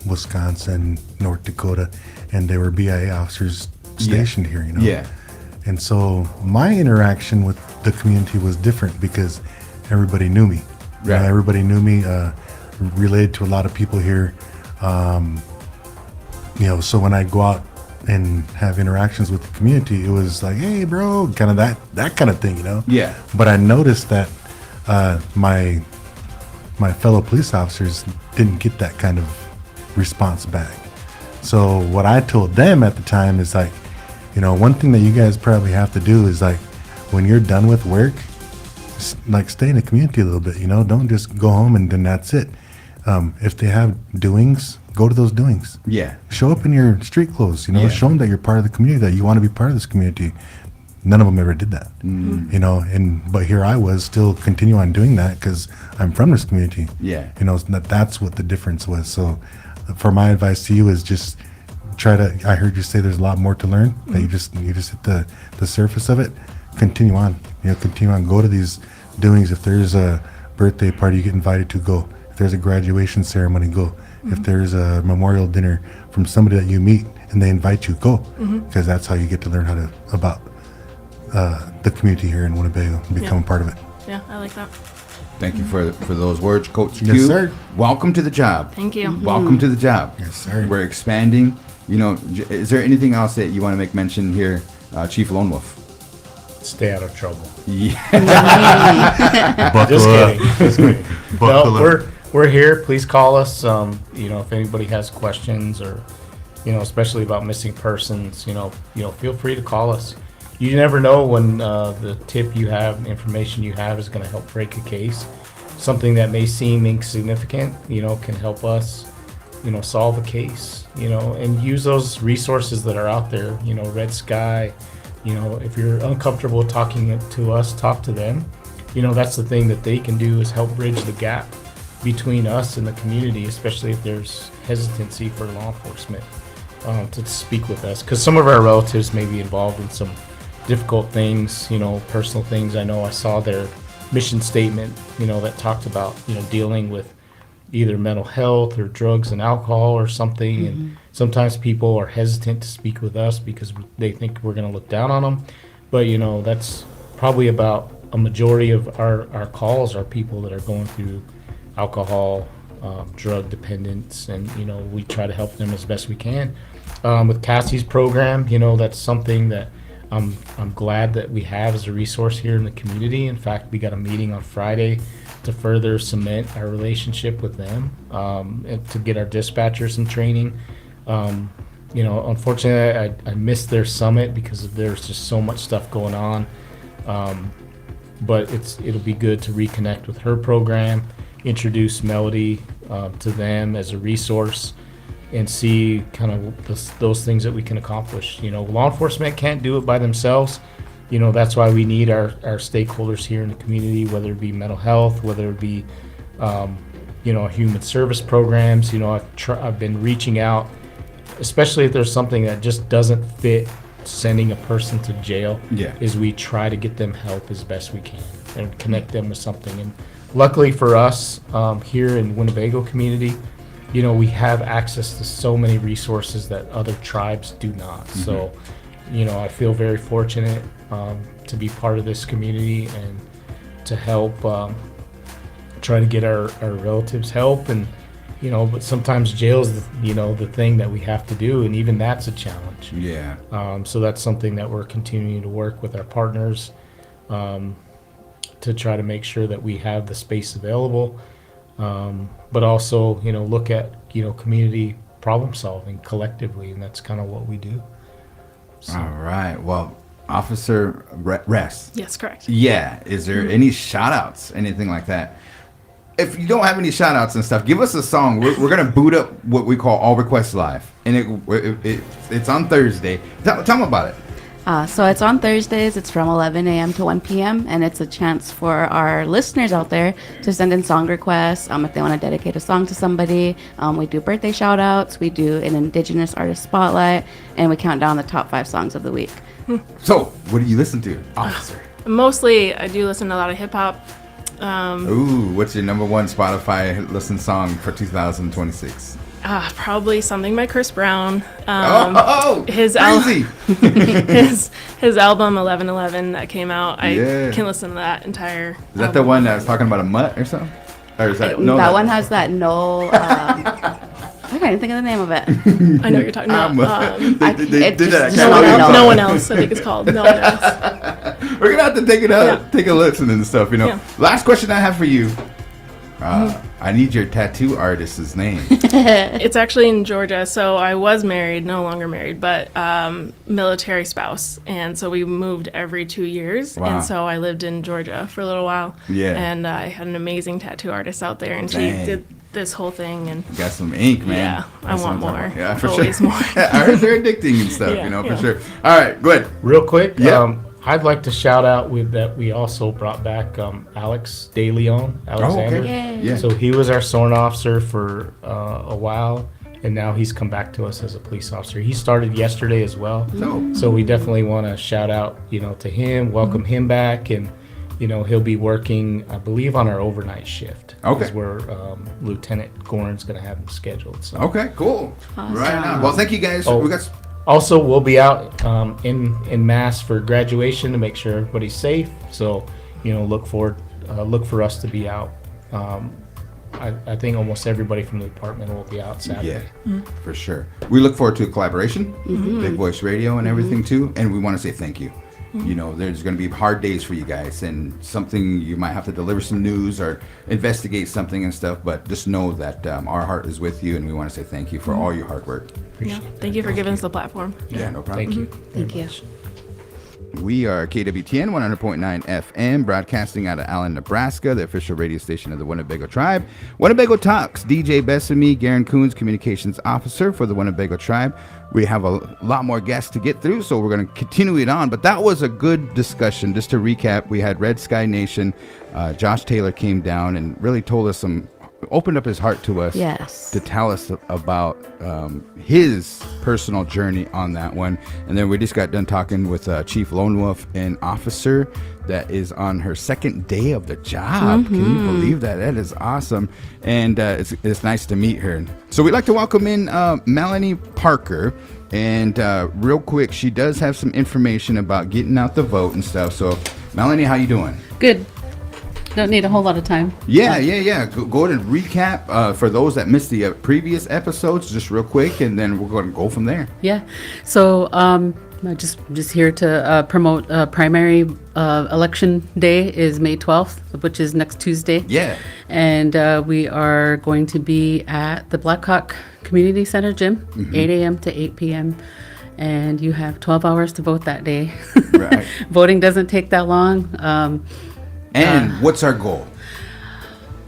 Wisconsin, North Dakota, and they were BIA officers stationed here, you know. Yeah. And so my interaction with the community was different because everybody knew me. You know, Right. everybody knew me, related to a lot of people here. You know, so when I go out and have interactions with the community, it was like, hey, bro, kind of that kind of thing, you know. Yeah. But I noticed that my fellow police officers didn't get that kind of response back. So what I told them at the time is like, you know, one thing that you guys probably have to do is like, when you're done with work, like stay in the community a little bit, you know, don't just go home and then that's it. If they have doings, go to those doings. Yeah. Show up in your street clothes, you know, Yeah. show them that you're part of the community, that you want to be part of this community. None of them ever did that, you know, but here I was still continue on doing that because I'm from this community. Yeah. You know, that's what the difference was. So for my advice to you is just I heard you say there's a lot more to learn, that you just hit the surface of it. Continue on, go to these doings. If there's a birthday party you get invited to, go. If there's a graduation ceremony, go. If there's a memorial dinner from somebody that you meet and they invite you, go. Because that's how you get to learn about the community here in Winnebago and become a part of it. Yeah, I like that. Thank you for those words, Coach Yes, Q. sir. Welcome to the job. Thank you. Welcome to the job. Yes, sir. We're expanding. You know, is there anything else that you want to make mention here, Chief Lone Wolf? Stay out of trouble. Yeah. Buckle Just up. kidding. Just kidding. Buckle No, up. we're here. Please call us. You know, if anybody has questions or, you know, especially about missing persons, you know, feel free to call us. You never know when the tip you have, information you have, is going to help break a case. Something that may seem insignificant, you know, can help us, you know, solve a case. You know, and use those resources that are out there. You know, Red Sky. You know, if you're uncomfortable talking to us, talk to them. You know, that's the thing that they can do, is help bridge the gap between us and the community, especially if there's hesitancy for law enforcement to speak with us. Because some of our relatives may be involved in some difficult things, you know, personal things. I know I saw their mission statement, you know, that talked about, you know, dealing with either mental health or drugs and alcohol or something. And sometimes people are hesitant to speak with us because they think we're going to look down on them. But, you know, that's probably about a majority of our calls are people that are going through alcohol, drug dependence, and, you know, we try to help them as best we can. With Cassie's program, you know, that's something that I'm glad that we have as a resource here in the community. In fact, we got a meeting on Friday to further cement our relationship with them, and to get our dispatchers some training. Unfortunately, I missed their summit because there's just so much stuff going on. But it'll be good to reconnect with her program, introduce Melody to them as a resource, and see kind of those things that we can accomplish. Law enforcement can't do it by themselves. That's why we need our stakeholders here in the community, whether it be mental health, whether it be human service programs. I've been reaching out, especially if there's something that just doesn't fit sending a person to jail. Is we try to get them help as best we can and connect them with something. And luckily for us here in Winnebago community, we have access to so many resources that other tribes do not. So I feel very fortunate to be part of this community and to help try to get our relatives help. And but sometimes jail's the thing that we have to do, and even that's a challenge. So that's something that we're continuing to work with our partners to try to make sure that we have the space available, but also look at community problem solving collectively, and that's kind of what we do. So. All right. Well, Officer Rest. Yes, correct. Yeah. Is there any shout outs, anything like that? If you don't have any shout outs and stuff, give us a song. We're going to boot up what we call All Requests Live. And it's on Thursday. Tell them about it. So it's on Thursdays. It's from 11 a.m. to 1 p.m. And it's a chance for our listeners out there to send in song requests if they want to dedicate a song to somebody. We do birthday shout outs. We do an Indigenous artist spotlight. And we count down the top 5 songs of the week. So what do you listen to, Officer? Mostly, I do listen to a lot of hip hop. What's your number one Spotify listen song for 2026? Probably something by Chris Brown. His crazy. his album 1111 that came out. I can listen to that entire. Is that the one that was talking about a mutt or something? Or is that that one has that no. I can't even think of the name of it. I know what you're talking about. They did that. No one else. I think it's called No One Else. We're gonna have to take it out, take a listen and stuff. Yeah. Last question I have for you. I need your tattoo artist's name. It's actually in Georgia. So I was married, no longer married, but military spouse. And so we moved every 2 years. Wow. And so I lived in Georgia for a little while. Yeah. And I had an amazing tattoo artist out there, and Dang. she did this whole thing. And Got some ink, man. yeah, I want more. Yeah, for Always sure. more. I heard they're addicting and stuff, Yeah, for yeah. sure. All right, go ahead. Real quick, Yeah. I'd like to shout out that we also brought back Alex De Leon, Alexander. Yay. Yeah. So he was our SORN officer for a while, and now he's come back to us as a police officer. He started yesterday as well. So we definitely want to shout out, to him, welcome him back, and he'll be working, I believe, on our overnight shift. Okay. Is where Lieutenant Garan's going to have him scheduled. So. Okay, cool. Awesome. Right on. Well, thank you guys. Oh. We got. Also, we'll be out in mass for graduation to make sure everybody's safe. So, look for us to be out. I think almost everybody from the department will be out Saturday. Yeah, for sure. We look forward to a collaboration, Big Voice Radio and everything too. And we want to say thank you. There's going to be hard days for you guys, and something you might have to deliver some news or investigate something and stuff. But just know that our heart is with you, and we want to say thank you for all your hard work. Yeah. Thank you for giving us the platform. Yeah, no problem. Thank you. Thank you. We are KWTN 100.9 FM, broadcasting out of Allen, Nebraska, the official radio station of the Winnebago Tribe. Winnebago Talks, DJ Bethani, Garan Coons, Communications Officer for the Winnebago Tribe. We have a lot more guests to get through, so we're going to continue it on. But that was a good discussion. Just to recap, we had Red Sky Nation. Josh Taylor came down and really told us opened up his heart to us. Yes. To tell us about his personal journey on that one. And then we just got done talking with Chief Lone Wolf, an officer that is on her second day of the job. Can you believe that? That is awesome. And it's nice to meet her. So we'd like to welcome in Melanie Parker. And real quick, she does have some information about getting out the vote and stuff. So Melanie, how you doing? Good. Don't need a whole lot of time. Yeah. Go ahead and recap for those that missed the previous episodes, just real quick, and then we're going to go from there. Yeah. So I'm just here to promote primary election day is May 12th, which is next Tuesday. Yeah. And we are going to be at the Blackhawk Community Center gym, 8 a.m. to 8 p.m. And you have 12 hours to vote that day. Right. Voting doesn't take that long. And what's our goal?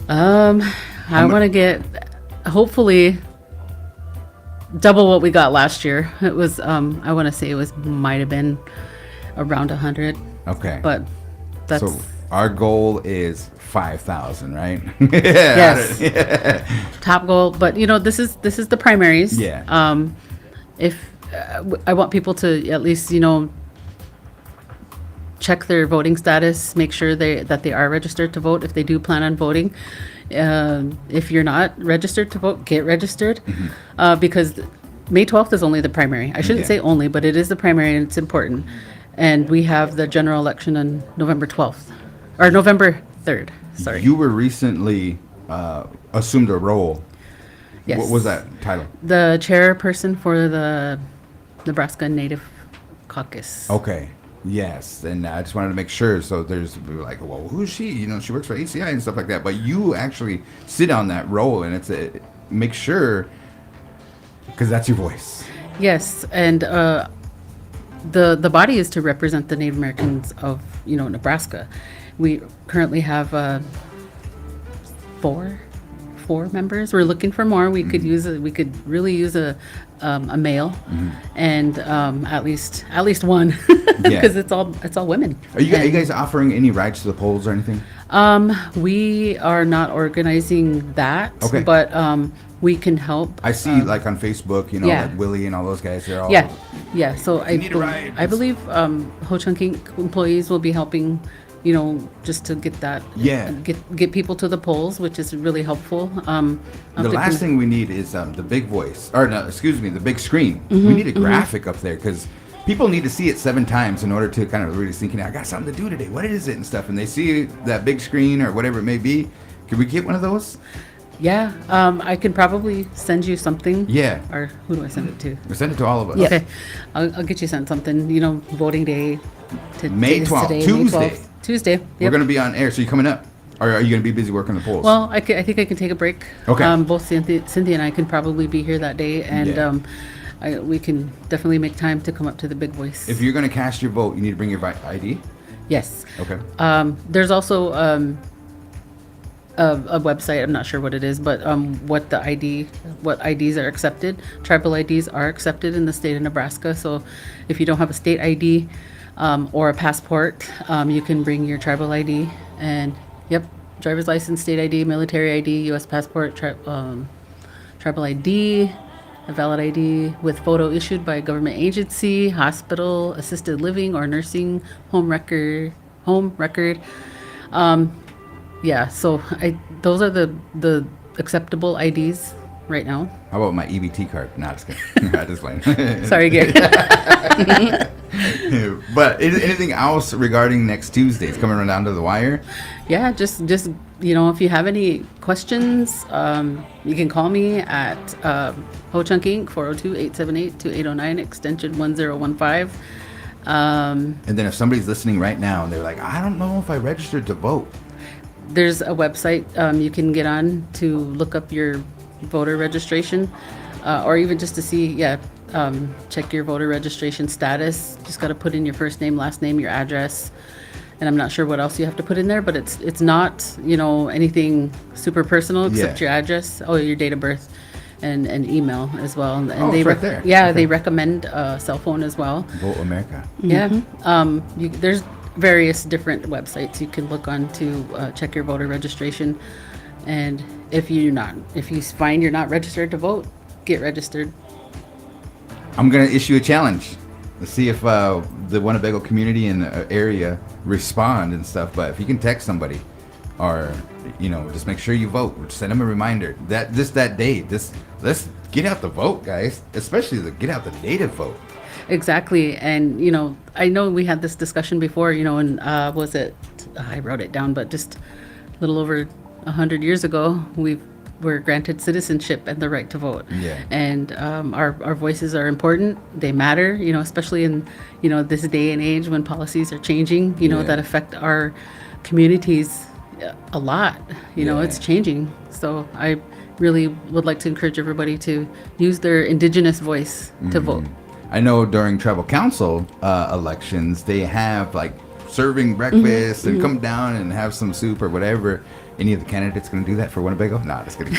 I want to get, hopefully, double what we got last year. It was, I want to say might have been around 100, Okay. but that's, So our goal is 5,000, right? yes, top goal. But this is the primaries. Yeah. If I want people to at least check their voting status, make sure that they are registered to vote if they do plan on voting. If you're not registered to vote, get registered, because May 12th is only the primary. I shouldn't Yeah. say only, but it is the primary and it's important. And we have the general election on November 12th, or November 3rd. Sorry. You were recently assumed a role. Yes. What was that title? The chairperson for the Nebraska Native Caucus. Okay. Yes, and I just wanted to make sure. So we were like, well, who is she? She works for ACI and stuff like that. But you actually sit on that role, and make sure, because that's your voice. Yes, and the body is to represent the Native Americans of Nebraska. We currently have four members. We're looking for more. We could really use a male, and at least one, because it's all women. Are you guys offering any rides to the polls or anything? We are not organizing that, Okay. but we can help. I see, like on Facebook, yeah. like Willie and all those guys. They're all Yeah. So I need a ride. I believe Ho Chunk Inc. employees will be helping. Just to get that, get people to the polls, which is really helpful. The last thing we need is the big voice, or no, excuse me, the big screen. We need a graphic up there because people need to see it 7 times in order to kind of really sink in. I got something to do today. What is it and stuff? And they see that big screen or whatever it may be. Could we get one of those? Yeah, I can probably send you something. Yeah. Or who do I send it to? Or send it to all of us. Okay, I'll get you sent something. Voting day. May 12th, today, Tuesday. May 12th. Tuesday. Yep. We're going to be on air. So you coming up? Or are you going to be busy working the polls? Well, I think I can take a break. Okay. Both Cynthia and I can probably be here that day, and we can definitely make time to come up to the big voice. If you're going to cast your vote, you need to bring your ID? Yes. Okay. There's also a website. I'm not sure what it is, but what IDs are accepted. Tribal IDs are accepted in the state of Nebraska. So if you don't have a state ID or a passport, you can bring your tribal ID and driver's license, state ID, military ID, U.S. passport, tribal ID, a valid ID with photo issued by a government agency, hospital, assisted living, or nursing home record. So those are the acceptable IDs right now. How about my EBT card? Nah, just kidding. I just playing. Sorry, Gary. But anything else regarding next Tuesday? It's coming down to the wire. Yeah, just if you have any questions, you can call me at Ho Chunk Inc. 402-878-2809 extension 1015. And then if somebody's listening right now and they're like, I don't know if I registered to vote. There's a website you can get on to look up your voter registration, or even just to see, check your voter registration status. Just got to put in your first name, last name, your address, and I'm not sure what else you have to put in there, but it's not anything super personal except your address, your date of birth, and email as well. And it's right there. Yeah, Okay. they recommend a cell phone as well. Vote America. Yeah. There's various different websites you can look on to check your voter registration. And if you find you're not registered to vote, get registered. I'm going to issue a challenge. Let's see if the Winnebago community and area respond and stuff. But if you can text somebody or, just make sure you vote. Send them a reminder that day. Let's get out the vote, guys. Especially get out the native vote. Exactly. And, I know we had this discussion before, and I wrote it down, but just a little over 100 years ago, we're granted citizenship and the right to vote. Yeah. And our voices are important. They matter, especially in, this day and age when policies are changing, Yeah. that affect our communities a lot. Yeah. It's changing. So I really would like to encourage everybody to use their indigenous voice to vote. I know during tribal council elections, they have like serving breakfast and come down and have some soup or whatever. Any of the candidates going to do that for Winnebago? Nah, just kidding.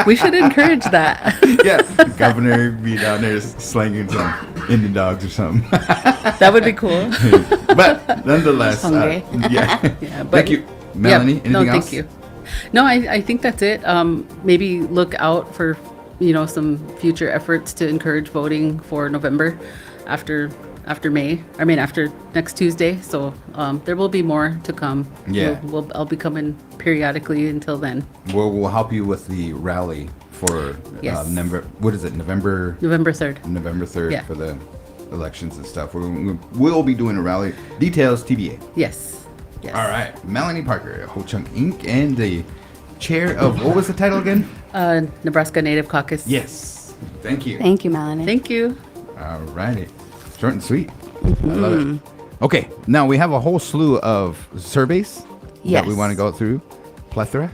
We should encourage that. Yeah, governor be down there slanging some Indian dogs or something. That would be cool. But nonetheless, Hungry. yeah. Yeah, but Thank you, Melanie. Yeah, Anything no, else? thank you. No, I think that's it. Maybe look out for, some future efforts to encourage voting for November after May. I mean, after next Tuesday. So there will be more to come. Yeah. I'll be coming periodically until then. We'll help you with the rally for Yes. November 3rd. November 3rd Yeah. for the elections and stuff. We'll be doing a rally. Details TBA. Yes. Yes. All right, Melanie Parker, Ho Chunk Inc., and the chair of what was the title again? Nebraska Native Caucus. Yes. Thank you. Thank you, Melanie. Thank you. All righty. Short and sweet. I love it. Okay, now we have a whole slew of surveys that we Yes. want to go through. Plethora.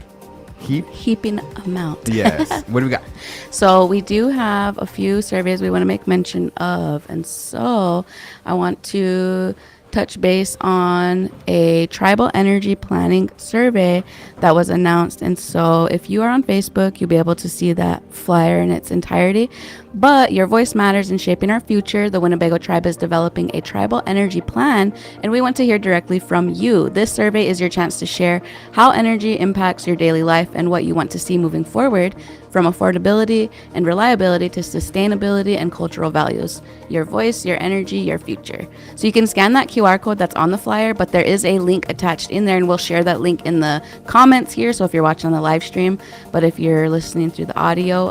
Heap. Heaping amount. Yes. What do we got? So we do have a few surveys we want to make mention of. And so I want to touch base on a tribal energy planning survey that was announced. And so if you are on Facebook, you'll be able to see that flyer in its entirety. But your voice matters in shaping our future. The Winnebago tribe is developing a tribal energy plan, and we want to hear directly from you. This survey is your chance to share how energy impacts your daily life and what you want to see moving forward, from affordability and reliability to sustainability and cultural values. Your voice, your energy, your future. So you can scan that QR code that's on the flyer, but there is a link attached in there, and we'll share that link in the comments here. So if you're watching on the live stream, but if you're listening through the audio,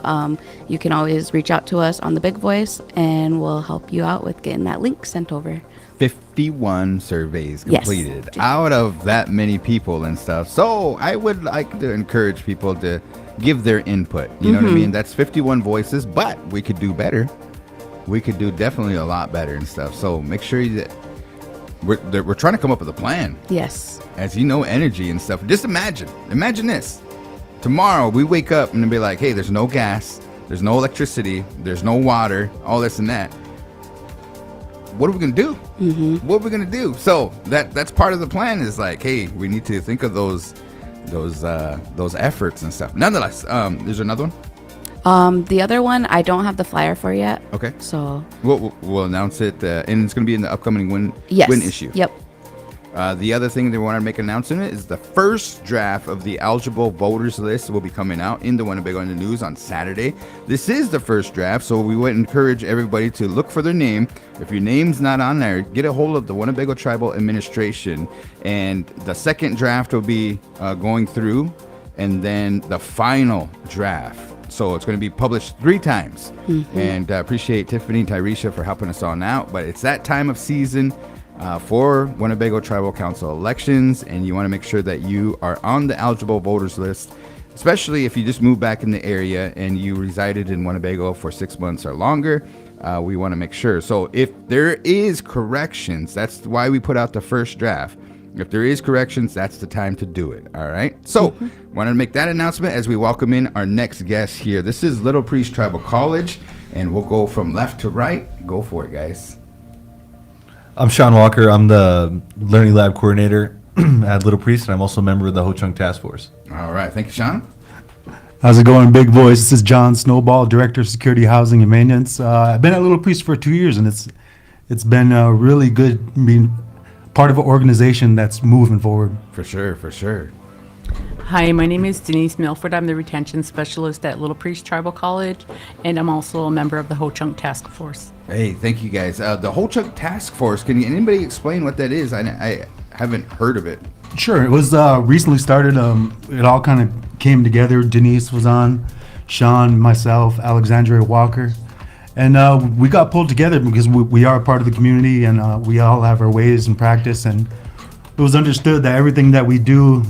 you can always reach out to us on the Big Voice, and we'll help you out with getting that link sent over. 51 surveys Yes. completed out of that many people and stuff. So I would like to encourage people to give their input. You know what I mean? That's 51 voices, but we could do better. We could do definitely a lot better and stuff. So make sure that we're trying to come up with a plan. Yes. As you know, energy and stuff. Just imagine this. Tomorrow we wake up and be like, hey, there's no gas, there's no electricity, there's no water, all this and that. What are we gonna do? What are we gonna do? So that's part of the plan. Is like, hey, we need to think of those efforts and stuff. Nonetheless, there's another one. The other one, I don't have the flyer for yet. Okay, So we'll announce it, and it's gonna be in the upcoming win issue. Yep. The other thing they want to make an announcement is the first draft of the eligible voters list will be coming out in the Winnebago in the News on Saturday. This is the first draft, so we would encourage everybody to look for their name. If your name's not on there, get a hold of the Winnebago Tribal Administration, and the second draft will be going through, and then the final draft. So it's going to be published 3 times. And I appreciate Tiffany and Tyresha for helping us on out, but it's that time of season for Winnebago Tribal Council elections, and you want to make sure that you are on the eligible voters list, especially if you just moved back in the area and you resided in Winnebago for 6 months or longer. We want to make sure. So if there is corrections, that's why we put out the first draft. If there is corrections, that's the time to do it. All right. So wanted to make that announcement as we welcome in our next guest here. This is Little Priest Tribal College, and we'll go from left to right. Go for it, guys. I'm Sean Walker. I'm the Learning Lab Coordinator at Little Priest, and I'm also a member of the Ho Chunk Task Force. All right. Thank you, Sean. How's it going, Big Voice? This is John Snowball, Director of Security, Housing, and Maintenance. I've been at Little Priest for 2 years, and it's been really good being part of an organization that's moving forward. For sure, for sure. Hi, my name is Denise Milford. I'm the Retention Specialist at Little Priest Tribal College, and I'm also a member of the Ho Chunk Task Force. Hey, thank you guys. The Ho Chunk Task Force, can anybody explain what that is? I haven't heard of it. Sure, it was recently started. It all kind of came together. Denise was on, Sean, myself, Alexandria Walker. And we got pulled together because we are a part of the community, and we all have our ways and practice. And it was understood that everything that we do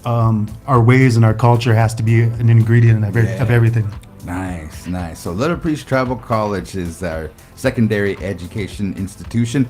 our ways and our culture has to be an ingredient of everything. Nice, nice. So Little Priest Tribal College is our secondary education institution.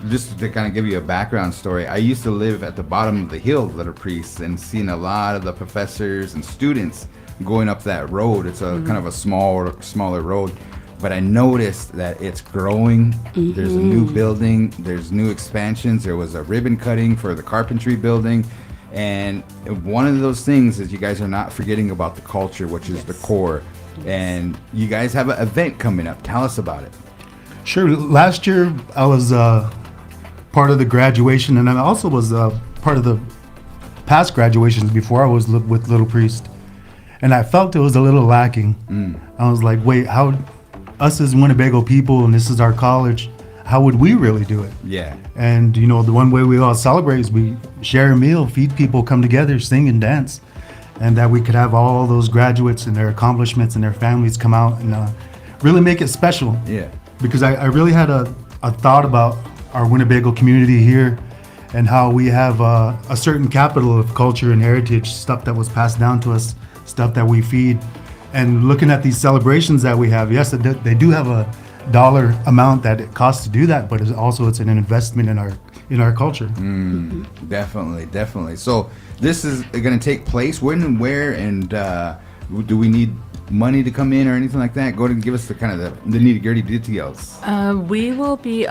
Just to kind of give you a background story, I used to live at the bottom of the hill of Little Priest and seen a lot of the professors and students going up that road. It's a kind of a smaller road, but I noticed that it's growing. There's a new building, there's new expansions. There was a ribbon cutting for the carpentry building. And one of those things is you guys are not forgetting about the culture, which is the core. And you guys have an event coming up. Tell us about it. Sure. Last year, I was part of the graduation, and I also was part of the past graduations before I was with Little Priest. And I felt it was a little lacking. I was like, wait, how, us as Winnebago people, and this is our college, how would we really do it? Yeah. And, you know, the one way we all celebrate is we share a meal, feed people, come together, sing and dance. And that we could have all those graduates and their accomplishments and their families come out and really make it special. Yeah. Because I really had a thought about our Winnebago community here and how we have a certain capital of culture and heritage, stuff that was passed down to us, stuff that we feed. And looking at these celebrations that we have, yes, they do have a dollar amount that it costs to do that, but it's an investment in our culture. Definitely. So this is going to take place when and where, and do we need money to come in or anything like that? Go ahead and give us the kind of the nitty-gritty details. We will be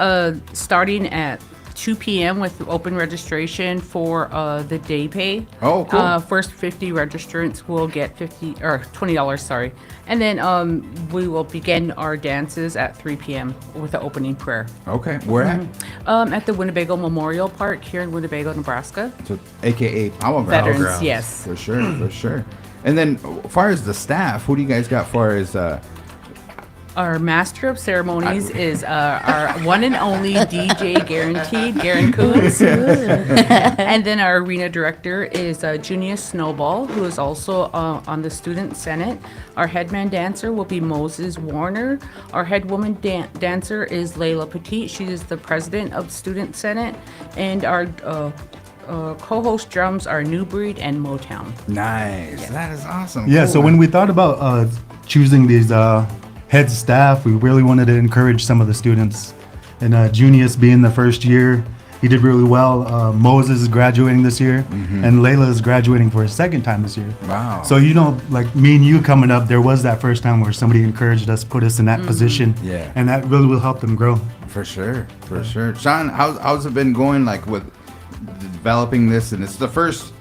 starting at 2 p.m. with open registration for the day pay. Oh, cool. First 50 registrants will get $20, sorry. And then we will begin our dances at 3 p.m. with the opening prayer. Okay, where at? At the Winnebago Memorial Park here in Winnebago, Nebraska. So, AKA Power Grounds. Veterans, yes. For sure. And then, as far as the staff, who do you guys got far as... Our master of ceremonies is our one and only DJ guaranteed, Garan Coons. And then our arena director is Junius Snowball, who is also on the student senate. Our headman dancer will be Moses Warner. Our head woman dancer is Layla Petit. She is the president of student senate. And our co-host drums are New Breed and Motown. Nice. Yeah. That is awesome. Yeah, cool, so when we thought about choosing these head staff, we really wanted to encourage some of the students. And Junius being the first year, he did really well. Moses is graduating this year, and Layla is graduating for a second time this year. Wow. So, you know, like me and you coming up, there was that first time where somebody encouraged us, put us in that position. Yeah. And that really will help them grow. For sure. Sean, how's it been going, like, with developing this? And it's the first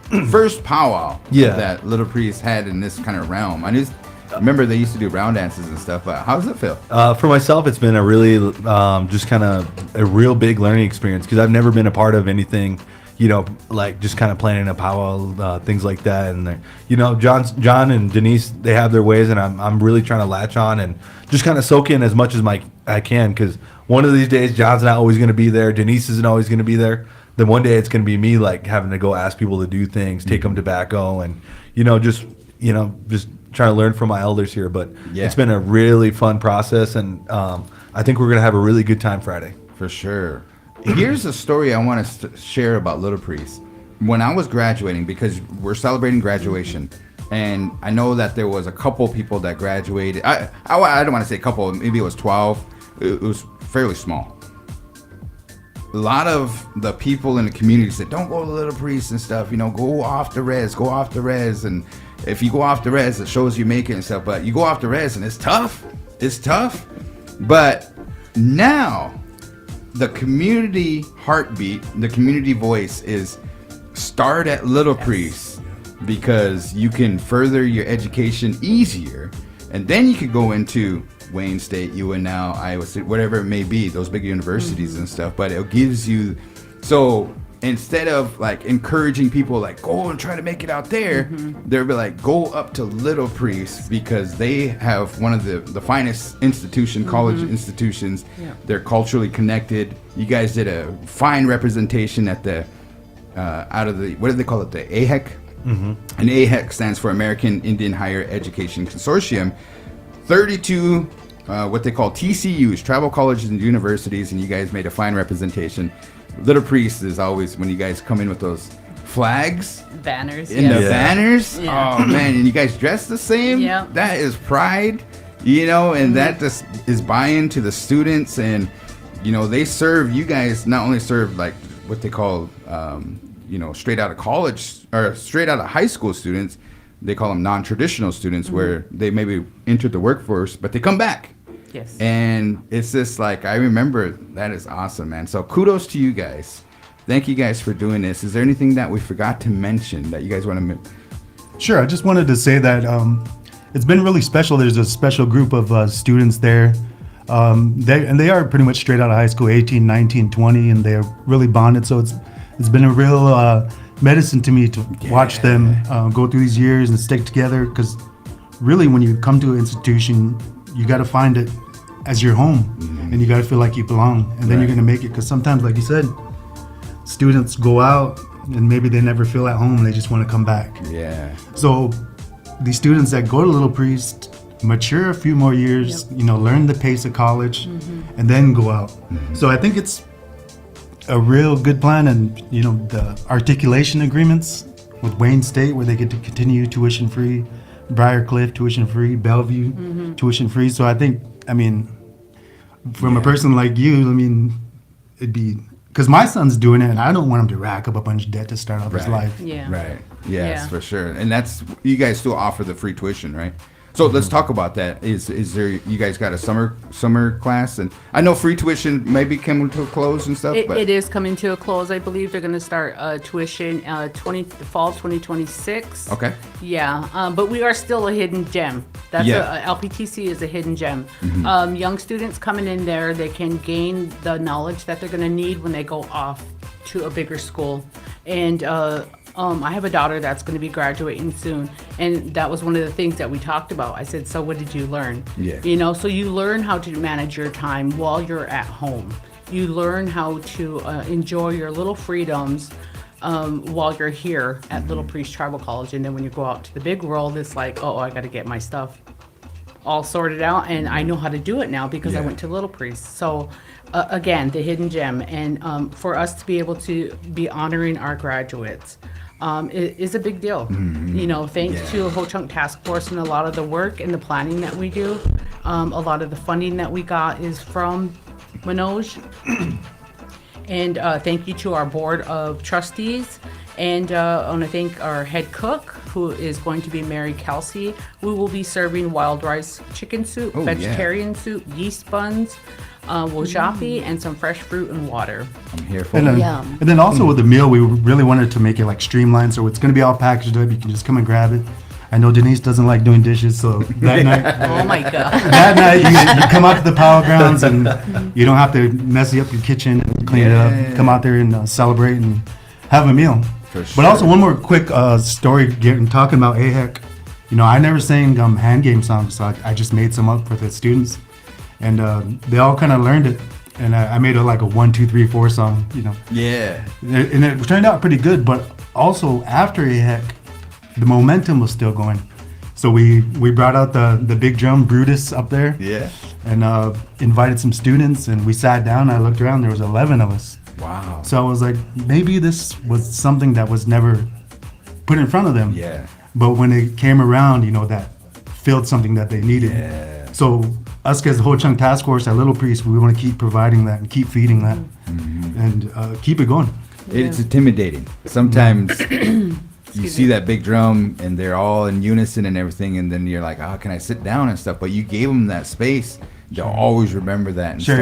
powwow that Little Priest had in this kind of realm. Remember they used to do round dances and stuff, but how does it feel? For myself, it's been a really just kind of a real big learning experience because I've never been a part of anything, you know, like just kind of planning a powwow, things like that. And you know, John and Denise, they have their ways, and I'm really trying to latch on and just kind of soak in as much as I can, because one of these days John's not always going to be there, Denise isn't always going to be there. Then one day it's going to be me, like having to go ask people to do things, take them tobacco, and just trying to learn from my elders here. But it's been a really fun process, and I think we're going to have a really good time Friday. For sure. Here's a story I want to share about Little Priest. When I was graduating, because we're celebrating graduation, and I know that there was a couple people that graduated. I don't want to say a couple, maybe it was 12. It was fairly small. A lot of the people in the community said, don't go to Little Priest and stuff, go off the res. And if you go off the res, it shows you make it and stuff. But you go off the res and it's tough. But now the community heartbeat, the community voice is start at Little Priest, because you can further your education easier. And then you could go into Wayne State, UNL, Iowa State, whatever it may be, those big universities and stuff. But it gives you, so instead of like encouraging people like go and try to make it out there, they'll be like go up to Little Priest, because they have one of the finest college institutions. They're culturally connected. You guys did a fine representation at the out of the, what do they call it, the AHEC? And AHEC stands for American Indian Higher Education Consortium. 32 what they call TCUs, tribal colleges and universities, and you guys made a fine representation. Little Priest is always, when you guys come in with those flags Banners. in the yes. banners. Yeah. Oh man, and you guys dress the same. Yeah. That is pride, and that just is buy-in to the students, and they serve you guys. Not only serve like what they call straight out of college or straight out of high school students. They call them non-traditional students, where they maybe entered the workforce, but they come back. Yes. And it's just like, I remember, that is awesome, man. So kudos to you guys. Thank you guys for doing this. Is there anything that we forgot to mention that you guys want to Sure. I just wanted to say that it's been really special. There's a special group of students there. They are pretty much straight out of high school, 18, 19, 20, and they're really bonded. So it's been a real medicine to me to watch them go through these years and stick together, because really when you come to an institution, you got to find it as your home, and you got to feel like you belong, and then you're going to make it, because sometimes, like you said, students go out and maybe they never feel at home, they just want to come back. So these students that go to Little Priest mature a few more years, learn the pace of college, and then go out. So I think it's a real good plan, and the articulation agreements with Wayne State, where they get to continue tuition free, Briarcliff tuition free, Bellevue tuition free. So I think, from a person like you, it'd be, because my son's doing it, and I don't want him to rack up a bunch of debt to start off his life. Yes, for sure. And that's, you guys still offer the free tuition, right? So let's talk about that. Is there, you guys got a summer class? And I know free tuition maybe coming to a close and stuff. It is coming to a close. I believe they're going to start tuition the fall 2026. Okay. Yeah, but we are still a hidden gem. That's LPTC is a hidden gem. Young students coming in there, they can gain the knowledge that they're going to need when they go off to a bigger school. And I have a daughter that's going to be graduating soon, and that was one of the things that we talked about. I said, so what did you learn? So you learn how to manage your time while you're at home. You learn how to enjoy your little freedoms while you're here at Little Priest Tribal College, and then when you go out to the big world, it's like, oh, I got to get my stuff all sorted out, and I know how to do it now because I went to Little Priest. So again, the hidden gem, and for us to be able to be honoring our graduates is a big deal. Thanks to Ho Chunk Task Force and a lot of the work and the planning that we do. A lot of the funding that we got is from Manoj. And thank you to our board of trustees. And I want to thank our head cook, who is going to be Mary Kelsey. We will be serving wild rice chicken soup, vegetarian soup, yeast buns, wajapi, and some fresh fruit and water. I'm here for it. And then also with the meal, we really wanted to make it like streamlined, so it's going to be all packaged up. You can just come and grab it. I know Denise doesn't like doing dishes, so that night, oh my God, that night you come out to the Power Grounds, and you don't have to mess up your kitchen and clean it up. Come out there and celebrate and have a meal. But also one more quick story, talking about AHEC. I never sang hand game songs, so I just made some up for the students, and they all kind of learned it. And I made it like a 1, 2, 3, 4 song, and it turned out pretty good. But also after AHEC, the momentum was still going, so we brought out the big drum Brutus up there, and invited some students, and we sat down. I looked around, there was 11 of us. Wow. So I was like, maybe this was something that was never put in front of them. But when it came around, that filled something that they needed. So us as the Ho Chunk Task Force at Little Priest, we want to keep providing that and keep feeding that, and keep it going. It's intimidating. Sometimes you see that big drum and they're all in unison and everything, and then you're like, oh, can I sit down and stuff? But you gave them that space. They'll always remember that and stuff,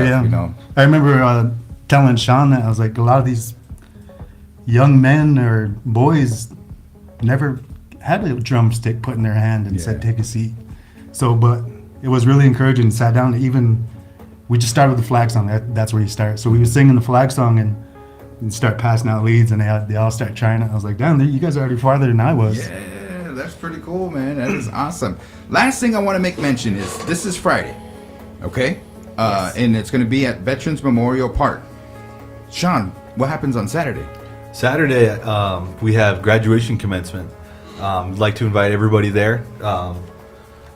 I remember telling Sean that I was like, a lot of these young men or boys never had a drumstick put in their hand and said, take a seat. So, but it was really encouraging. Sat down, we just started with the flag song. That's where you start. So we were singing the flag song and start passing out leads, and they all start trying it. I was like, damn, you guys are already farther than I was. Yeah, that's pretty cool, man. That is awesome. Last thing I want to make mention is this is Friday, okay? And it's going to be at Veterans Memorial Park. Sean, what happens on Saturday? Saturday, we have graduation commencement. I'd like to invite everybody there.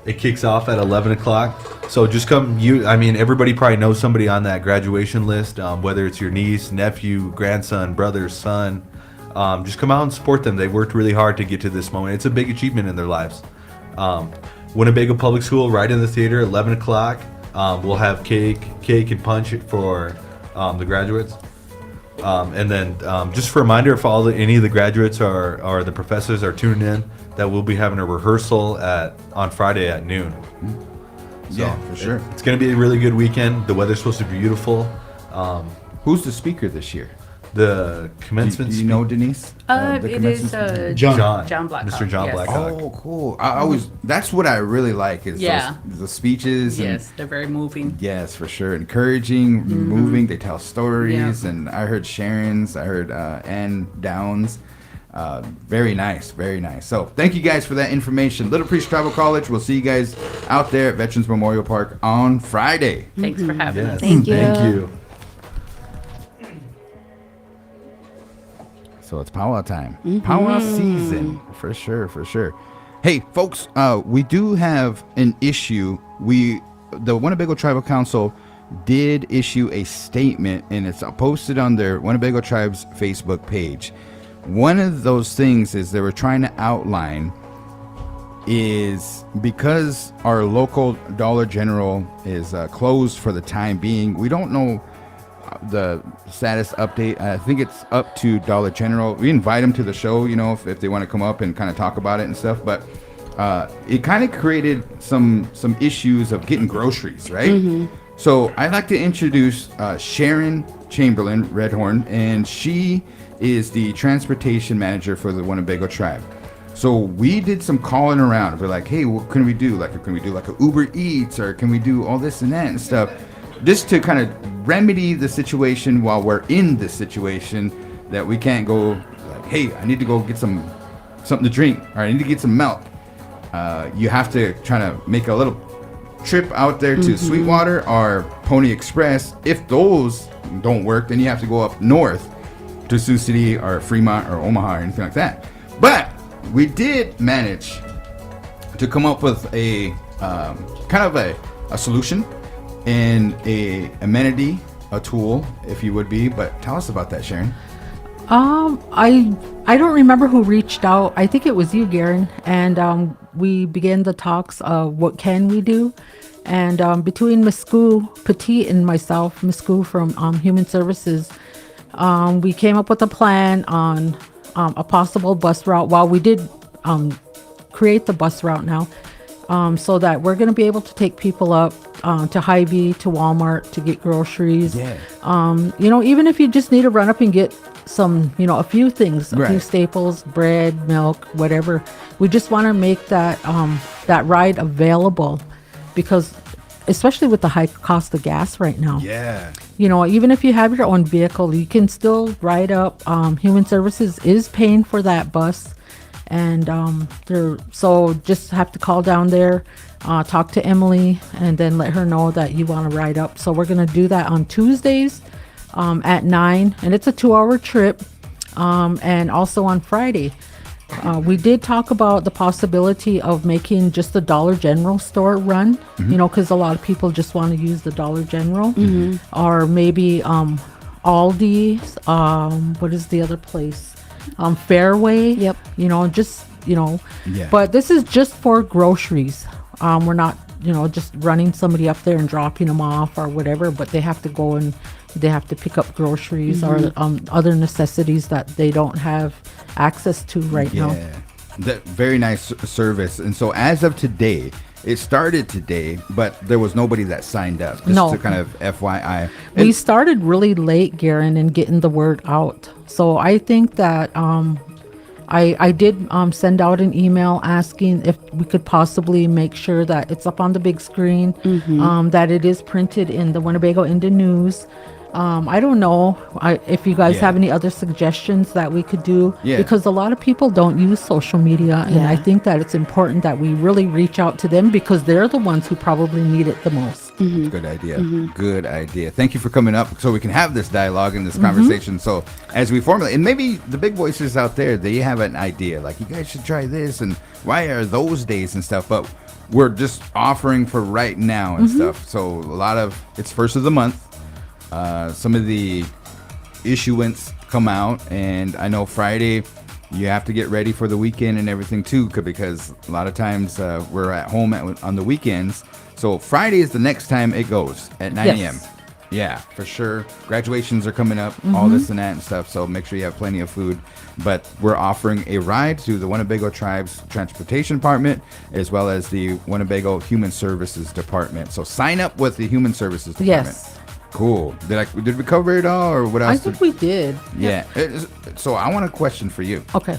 It kicks off at 11 o'clock. So just come. Everybody probably knows somebody on that graduation list, whether it's your niece, nephew, grandson, brother, son. just come out and support them. They worked really hard to get to this moment. It's a big achievement in their lives. Winnebago Public School, right in the theater, 11 o'clock. We'll have cake and punch for the graduates. And then just a reminder, if any of the graduates or the professors are tuning in, that we'll be having a rehearsal on Friday at noon. So Yeah, for sure. It's going to be a really good weekend. The weather's supposed to be beautiful. Who's the speaker this year? The commencement Do you know Denise? The It is commencement John Blackhawk. Mr. John yes. Blackhawk. Oh, cool. I always, that's what I really like is Yeah. the speeches. Yes, they're very moving. Yes, for sure. Encouraging, moving. They tell stories. Yeah. And I heard Sharon's. I heard Ann Downs. Very nice. Very nice. So thank you guys for that information. Little Priest Tribal College. We'll see you guys out there at Veterans Memorial Park on Friday. Thanks for having Yes. us. Thank you. Thank you. So it's powwow time. Powwow season. For sure, for sure. Hey, folks, we do have an issue. The Winnebago Tribal Council did issue a statement, and it's posted on their Winnebago Tribe's Facebook page. One of those things is they were trying to outline is because our local Dollar General is closed for the time being, we don't know the status update. I think it's up to Dollar General. We invite them to the show, if they want to come up and kind of talk about it and stuff, but it kind of created some issues of getting groceries, right? So I'd like to introduce Sharon Chamberlain Redhorn, and she is the transportation manager for the Winnebago Tribe. So we did some calling around. We're like, hey, what can we do? Can we do like a Uber Eats, or can we do all this and that and stuff? Just to kind of remedy the situation while we're in this situation that we can't go like, hey, I need to go get something to drink, or I need to get some milk. You have to try to make a little trip out there to Sweetwater or Pony Express. If those don't work, then you have to go up north to Sioux City or Fremont or Omaha or anything like that. But we did manage to come up with a kind of a solution and a amenity, a tool, if you would be. But tell us about that, Sharon. I don't remember who reached out. I think it was you, Garan, and we began the talks of what can we do. And between Ms. Petit and myself, Ms. from Human Services, we came up with a plan on a possible bus route. While we did create the bus route now, so that we're going to be able to take people up to Hy-Vee, to Walmart to get groceries. Yeah. Even if you just need to run up and get some, a few things, a few Right. staples, bread, milk, whatever. We just want to make that ride available, because especially with the high cost of gas right now. Yeah. Even if you have your own vehicle, you can still ride up. Human Services is paying for that bus. And so just have to call down there, talk to Emily, and then let her know that you want to ride up. So we're going to do that on Tuesdays at 9, and it's a 2-hour trip, and also on Friday. We did talk about the possibility of making just the Dollar General store run, because a lot of people just want to use the Dollar General, or maybe Aldi's, what is the other place? Fairway. Yep. Yeah. But this is just for groceries. We're not, just running somebody up there and dropping them off or whatever, but they have to go and they have to pick up groceries or other necessities that they don't have access to right now. That very nice service. And so as of today, it started today, but there was nobody that signed up. Just No. to kind of FYI. We started really late, Garan, in getting the word out. So I think that I did send out an email asking if we could possibly make sure that it's up on the big screen, that it is printed in the Winnebago Indian News. I don't know if you guys have any other suggestions that we could do, because a lot of people don't use social media, and I think that it's important that we really reach out to them, because they're the ones who probably need it the most. Good idea. Good idea. Thank you for coming up so we can have this dialogue and this conversation. So as we formulate, and maybe the big voices out there, they have an idea like, you guys should try this, and why are those days and stuff, but we're just offering for right now and stuff. So it's first of the month. Some of the issuance come out. And I know Friday, you have to get ready for the weekend and everything too, because a lot of times we're at home on the weekends. So Friday is the next time it goes at 9 a.m. Yeah, for sure. Graduations are coming up, all this and that and stuff. So make sure you have plenty of food. But we're offering a ride to the Winnebago Tribe's Transportation Department, as well as the Winnebago Human Services Department. So sign up with the Human Services Department. Yes. Cool. Did we cover it all, or what else? I think we did. Yeah. So I want a question for you. Okay.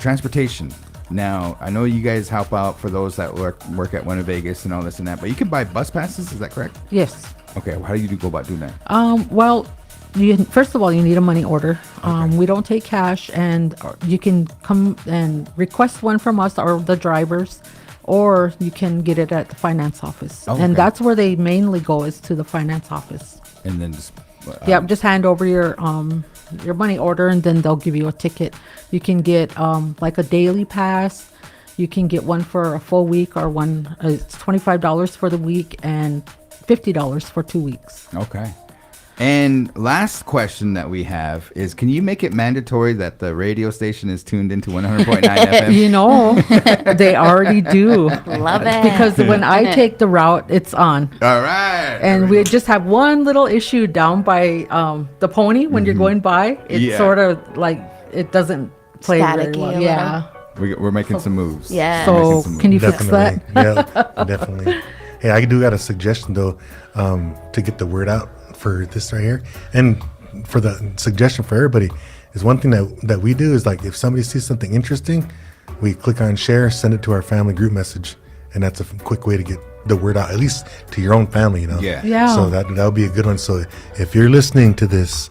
Transportation. Now, I know you guys help out for those that work at Winnebago and all this and that, but you can buy bus passes. Is that correct? Yes. Okay. How do you go about doing that? Well, first of all, you need a money order. We don't take cash, and you can come and request one from us or the drivers, or you can get it at the finance office. Okay. And that's where they mainly go, is to the finance office. And then just Just hand over your money order, and then they'll give you a ticket. You can get like a daily pass. You can get one for a full week, or one. It's $25 for the week and $50 for 2 weeks. Okay. And last question that we have is, can you make it mandatory that the radio station is tuned into 100.9 FM? You know, they already do. Love it. Because when I take the route, it's on. All right. And we just have one little issue down by the pony when you're going by. It's sort of like it doesn't play very Staticky well. a Yeah. We're making some moves. Yeah. So can you fix that? Yeah, definitely. Hey, I do got a suggestion though, to get the word out for this right here, and for the suggestion for everybody is one thing that we do is, like, if somebody sees something interesting, we click on share, send it to our family group message, and that's a quick way to get the word out, at least to your own family, you know. Yeah. So that would be a good one. So if you're listening to this,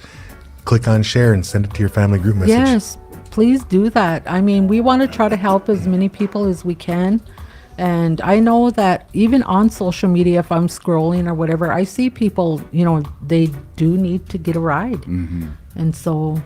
click on share and send it to your family group message. Yes, please do that. I mean, we want to try to help as many people as we can. And I know that even on social media, if I'm scrolling or whatever, I see people, they do need to get a ride. Mm-hmm. And so,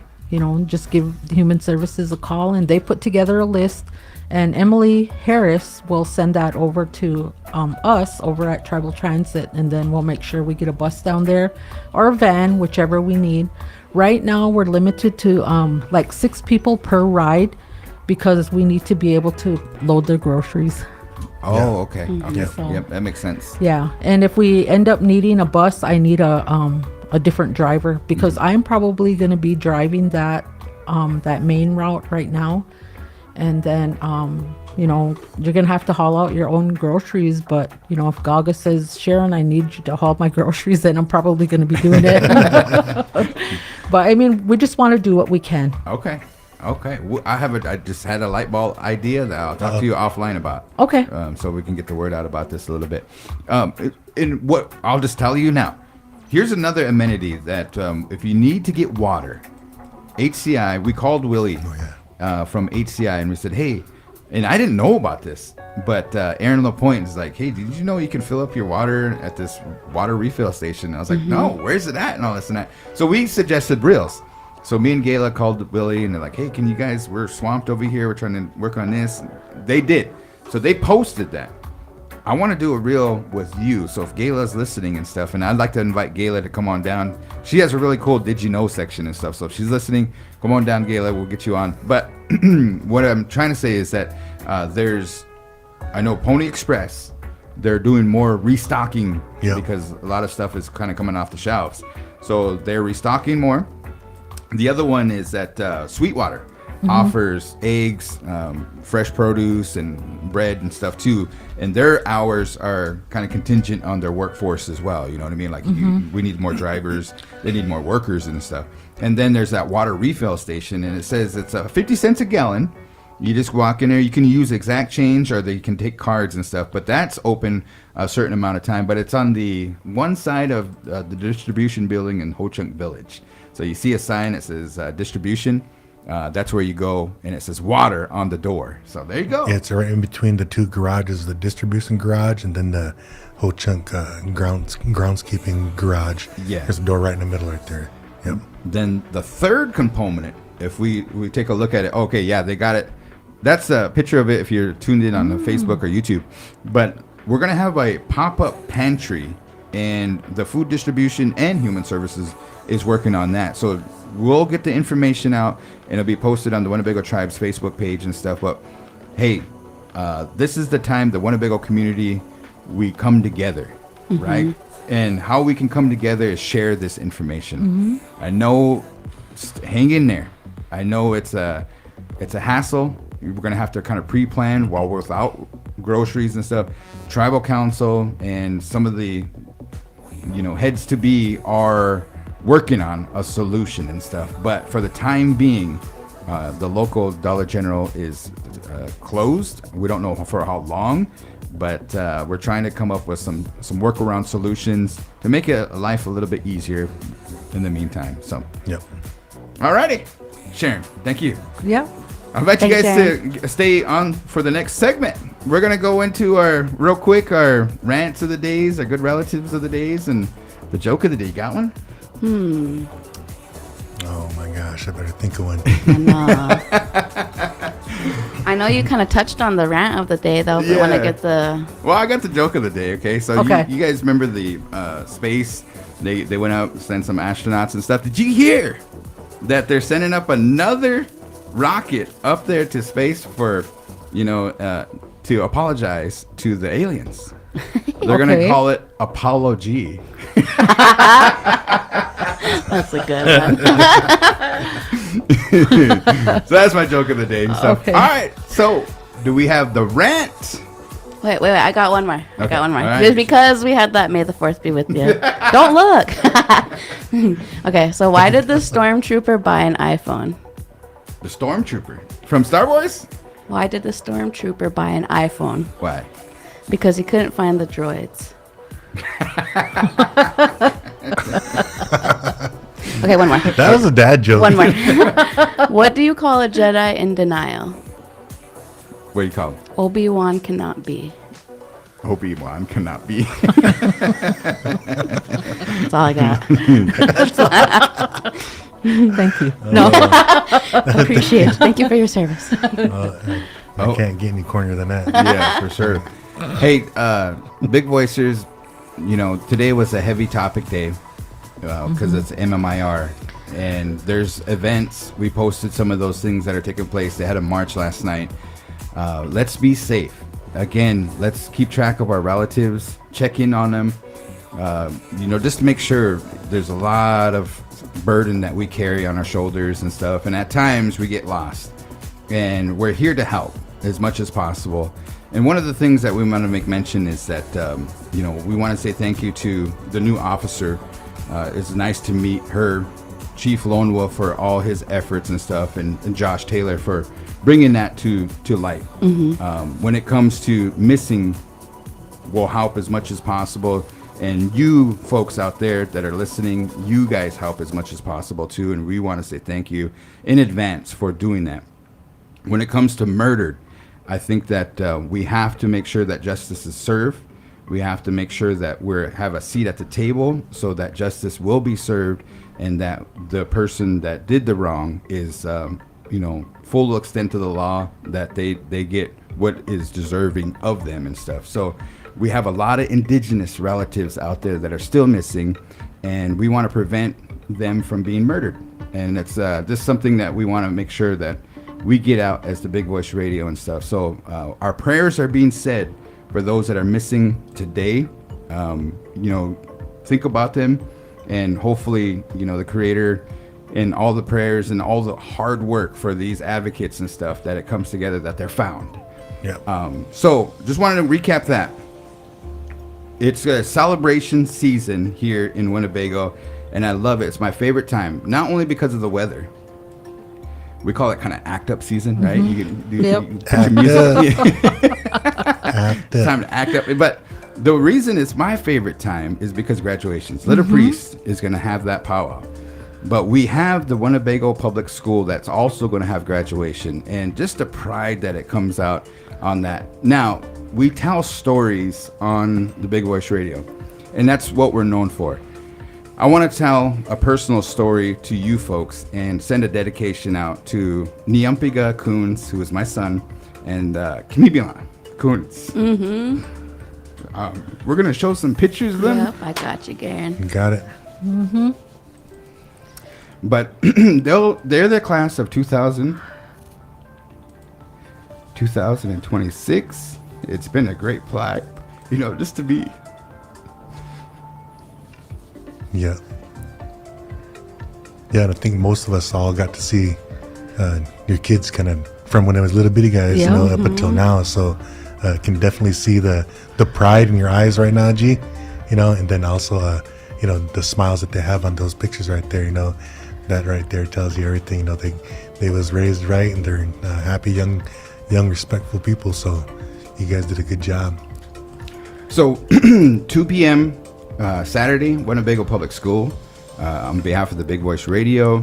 just give Human Services a call, and they put together a list. And Emily Harris will send that over to us over at Tribal Transit, and then we'll make sure we get a bus down there or a van, whichever we need. Right now, we're limited to like 6 people per ride, because we need to be able to load their groceries. Oh, okay. Okay. So- Yep, that makes sense. Yeah, and if we end up needing a bus, I need a different driver, because I'm probably going to be driving that main route right now, and then you're going to have to haul out your own groceries. But if Gaga says, Sharon, I need you to haul my groceries, then I'm probably going to be doing it. But I mean, we just want to do what we can. Okay. I just had a light bulb idea that I'll talk to you offline about. Okay. So we can get the word out about this a little bit. And what I'll just tell you now, here's another amenity that if you need to get water, HCI, we called Willie from HCI, and we said, hey, and I didn't know about this, but Aaron LaPointe is like, hey, did you know you can fill up your water at this water refill station? And I was like, no, where's it at? And all this and that. So we suggested Reels. So me and Gayla called Willie, and they're like, hey, can you guys, we're swamped over here. We're trying to work on this. They did. So they posted that. I want to do a reel with you. So if Gayla's listening and stuff, and I'd like to invite Gayla to come on down. She has a really cool Did You Know section and stuff. So if she's listening, come on down, Gayla. We'll get you on. But what I'm trying to say is that I know Pony Express, they're doing more restocking because a lot of stuff is kind of coming off the shelves. So they're restocking more. The other one is that Sweetwater offers eggs, fresh produce, and bread and stuff too. And their hours are kind of contingent on their workforce as well. You know what I mean? Like we need more drivers, they need more workers and stuff. And then there's that water refill station, and it says it's 50 cents a gallon. You just walk in there. You can use exact change, or they can take cards and stuff. But that's open a certain amount of time. But it's on the one side of the distribution building in Ho Chunk Village. So you see a sign that says distribution. That's where you go, and it says water on the door. So there you go. Yeah, it's right in between the 2 garages, the distribution garage and then the Ho Chunk groundskeeping garage. Yeah. There's a door right in the middle right there. Yep. Then the third component, if we take a look at it, okay, yeah, they got it. That's a picture of it if you're tuned in on the Facebook or YouTube. But we're going to have a pop-up pantry, and the food distribution and human services is working on that. So we'll get the information out, and it'll be posted on the Winnebago Tribe's Facebook page and stuff. But hey, this is the time the Winnebago community, we come together, right? And how we can come together is share this information. I know, hang in there. I know it's a hassle. We're gonna have to kind of pre-plan while we're without groceries and stuff. Tribal council and some of the, heads to be are working on a solution and stuff. But for the time being, the local Dollar General is closed. We don't know for how long, but we're trying to come up with some workaround solutions to make life a little bit easier in the meantime. So, Yep. alrighty, Sharon, thank you. Yeah. I invite you Thanks, guys to stay on for the next segment. We're gonna go into our rants of the days, our good relatives of the days, and the joke of the day. You got one? Oh my gosh, I better think of one. I know you kind of touched on the rant of the day, though. If we want to Yeah. get the. Well, I got the joke of the day. Okay, so Okay. You guys remember the space? They went out and sent some astronauts and stuff. Did you hear that they're sending up another rocket up there to space for, to apologize to the aliens? They're gonna Okay. call it Apollo G. That's a good one. So that's my joke of the day. So, Okay. all right. So, do we have the rant? Wait. I got one more. I Okay, got one more. all right. Just because we had that May the 4th be with you. Don't look. Okay, so why did the stormtrooper buy an iPhone? The Stormtrooper from Star Wars? Why did the stormtrooper buy an iPhone? Why? Because he couldn't find the droids. Okay, one more. That was a dad joke. One more. What do you call a Jedi in denial? What do you call it? Obi-Wan cannot be. Obi-Wan cannot be. That's all I got. Thank you. No. Appreciate it. Thank you for your service. I can't get any cornier than that. Yeah, for sure. Hey, Big Voicers, today was a heavy topic day because it's MMIR. And there's events. We posted some of those things that are taking place. They had a march last night. Let's be safe. Again, let's keep track of our relatives, check in on them. Just to make sure. There's a lot of burden that we carry on our shoulders and stuff. And at times we get lost. And we're here to help as much as possible. And one of the things that we want to make mention is that, we want to say thank you to the new officer. It's nice to meet her, Chief Lone Wolf, for all his efforts and stuff, and Josh Taylor for bringing that to light. When it comes to missing, we'll help as much as possible. And you folks out there that are listening, you guys help as much as possible too. And we want to say thank you in advance for doing that. When it comes to murder, I think that we have to make sure that justice is served. We have to make sure that we have a seat at the table so that justice will be served, and that the person that did the wrong is, full extent to the law, that they get what is deserving of them and stuff. So we have a lot of indigenous relatives out there that are still missing, and we want to prevent them from being murdered. And it's just something that we want to make sure that we get out as the Big Voice Radio and stuff. So our prayers are being said for those that are missing today. Think about them, and hopefully, the Creator and all the prayers and all the hard work for these advocates and stuff, that it comes together, that they're found. Yeah. So just wanted to recap that. It's a celebration season here in Winnebago, and I love it. It's my favorite time, not only because of the weather. We call it kind of act up season, right? You can do Yep. you put your music. Act It's up. time to act up. But the reason it's my favorite time is because graduations. Little Priest is going to have that powwow. But we have the Winnebago Public School that's also going to have graduation, and just the pride that it comes out on that. Now, we tell stories on the Big Voice Radio, and that's what we're known for. I want to tell a personal story to you folks and send a dedication out to Niampiga Coons, who is my son, and Kimibilan Coons. We're going to show some pictures of them. Yep, I got you, Garan. Got it. But they're the class of 2026. It's been a great play, just to be. Yeah. Yeah, and I think most of us all got to see your kids kind of from when I was little bitty guys, Yeah. up until now. So can definitely see the pride in your eyes right now, G. And then also, the smiles that they have on those pictures right there. That right there tells you everything. They was raised right, and they're happy, young, respectful people. So you guys did a good job. So 2 p.m. Saturday, Winnebago Public School. On behalf of the Big Voice Radio,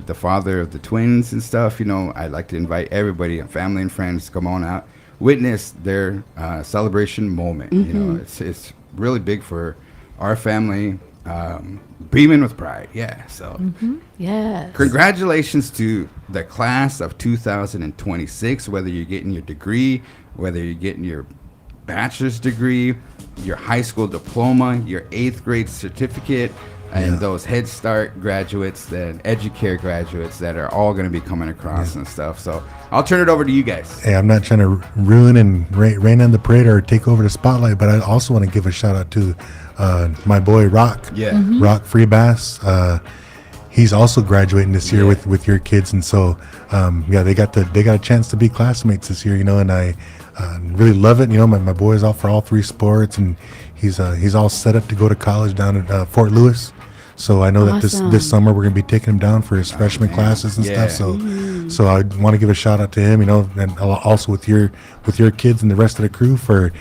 the father of the twins and stuff, I'd like to invite everybody, family and friends, to come on out, witness their celebration moment. It's really big for our family, beaming with pride. Yeah, so Yes. congratulations to the class of 2026, whether you're getting your degree, whether you're getting your bachelor's degree, your high school diploma, your 8th grade certificate, and those Head Start graduates, the Educare graduates that are all going to be coming across and stuff. So I'll turn it over to you guys. Hey, I'm not trying to ruin and rain on the parade or take over the spotlight, but I also want to give a shout out to my boy Rock. Yeah. Rock Freebass. He's also graduating this year with your kids, and so they got a chance to be classmates this year, and I really love it. My boy's out for all 3 sports, and he's all set up to go to college down at Fort Lewis. So I know that this summer we're gonna be taking him down for his freshman classes and stuff. So I want to give a shout out to him, and also with your kids and the rest of the crew for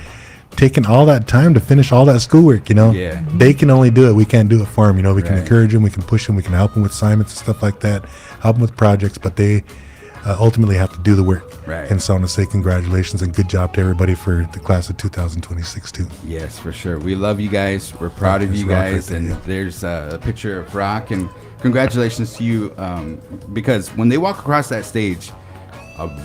taking all that time to finish all that schoolwork. Yeah. They can only do it. We can't do it for them. We can Right. encourage them, we can push them, we can help them with assignments and stuff like that, help them with projects, but they ultimately have to do the work. Right. And so I want to say congratulations and good job to everybody for the class of 2026 too. Yes, for sure. We love you guys. We're proud of There's you Rock right guys. there, And yeah. there's a picture of Rock. And congratulations to you, because when they walk across that stage,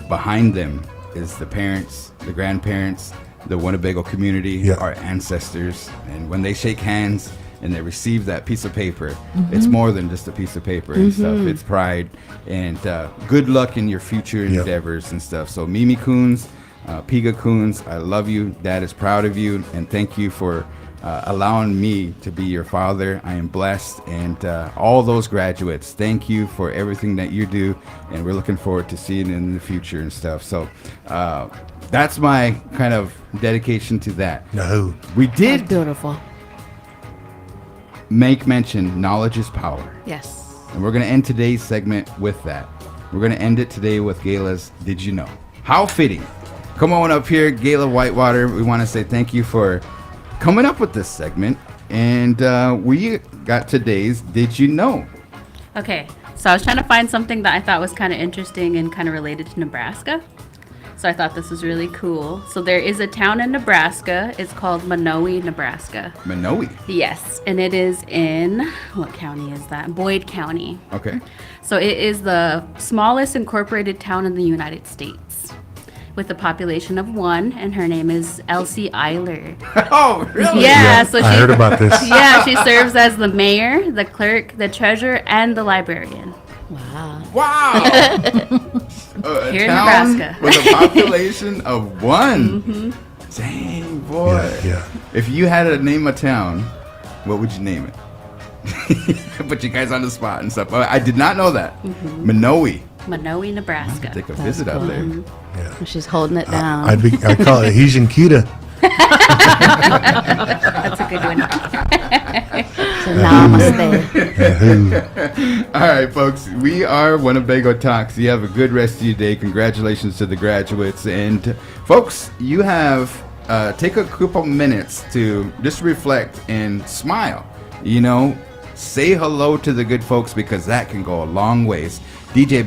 behind them is the parents, the grandparents, the Winnebago community, Yeah. our ancestors. And when they shake hands and they receive that piece of paper, it's more than just a piece of paper and stuff. It's pride and good luck in your future endeavors and stuff. So Mimi Coons, Piga Coons, I love you. Dad is proud of you, and thank you for allowing me to be your father. I am blessed, and all those graduates, thank you for everything that you do, and we're looking forward to seeing it in the future and stuff. So that's my kind of dedication to that. No. We That's did beautiful. make mention knowledge is power, Yes. and we're going to end today's segment with that. We're going to end it today with Gayla's Did You Know? How fitting. Come on up here, Gayla Whitewater. We want to say thank you for coming up with this segment, and we got today's Did You Know? Okay, so I was trying to find something that I thought was kind of interesting and kind of related to Nebraska. So I thought this was really cool. So there is a town in Nebraska. It's called Minowi, Nebraska. Minowi. Yes, and it is in, what county is that? Boyd County. Okay. So it is the smallest incorporated town in the United States with a population of 1, and her name is Elsie Eiler. Oh, really? Yeah, so I heard about this. Yeah, she serves as the mayor, the clerk, the treasurer, and the librarian. Wow. Wow. A Here in town Nebraska. with a population of 1. Dang, boy. Yeah. If you had to name a town, what would you name it? Put you guys on the spot and stuff. I did not know that. Minowi. Minowi, Nebraska. Take a visit out there. Yeah. She's holding it down. I'd call it Haitian Kita. That's a good one. So namaste. Yahoo. All right, folks. We are Winnebago Talks. You have a good rest of your day. Congratulations to the graduates. And, folks, you have take a couple minutes to just reflect and smile. Say hello to the good folks, because that can go a long ways. DJ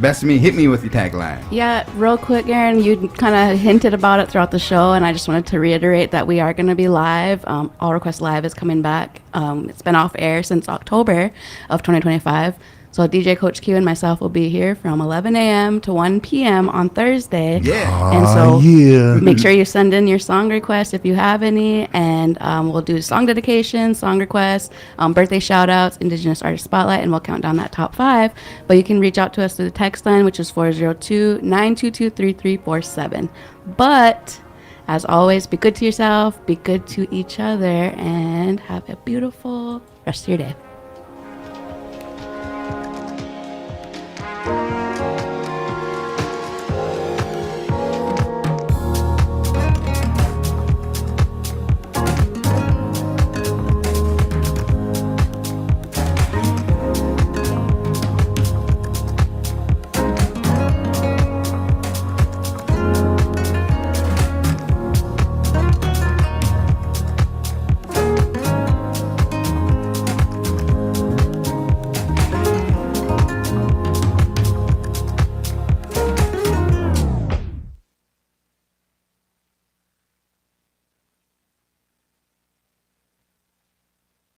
Bethany, hit me with your tagline. Yeah, real quick, Garan, you kind of hinted about it throughout the show, and I just wanted to reiterate that we are going to be live. All Request Live is coming back. It's been off air since October of 2025. So DJ Coach Q and myself will be here from 11 a.m. to 1 p.m. on Thursday. Yeah. And so yeah. make sure you send in your song requests if you have any, and we'll do song dedications, song requests, birthday shout outs, Indigenous Artist Spotlight, and we'll count down that top 5. But you can reach out to us through the text line, which is 402-922-3347. But as always, be good to yourself, be good to each other, and have a beautiful rest of your day.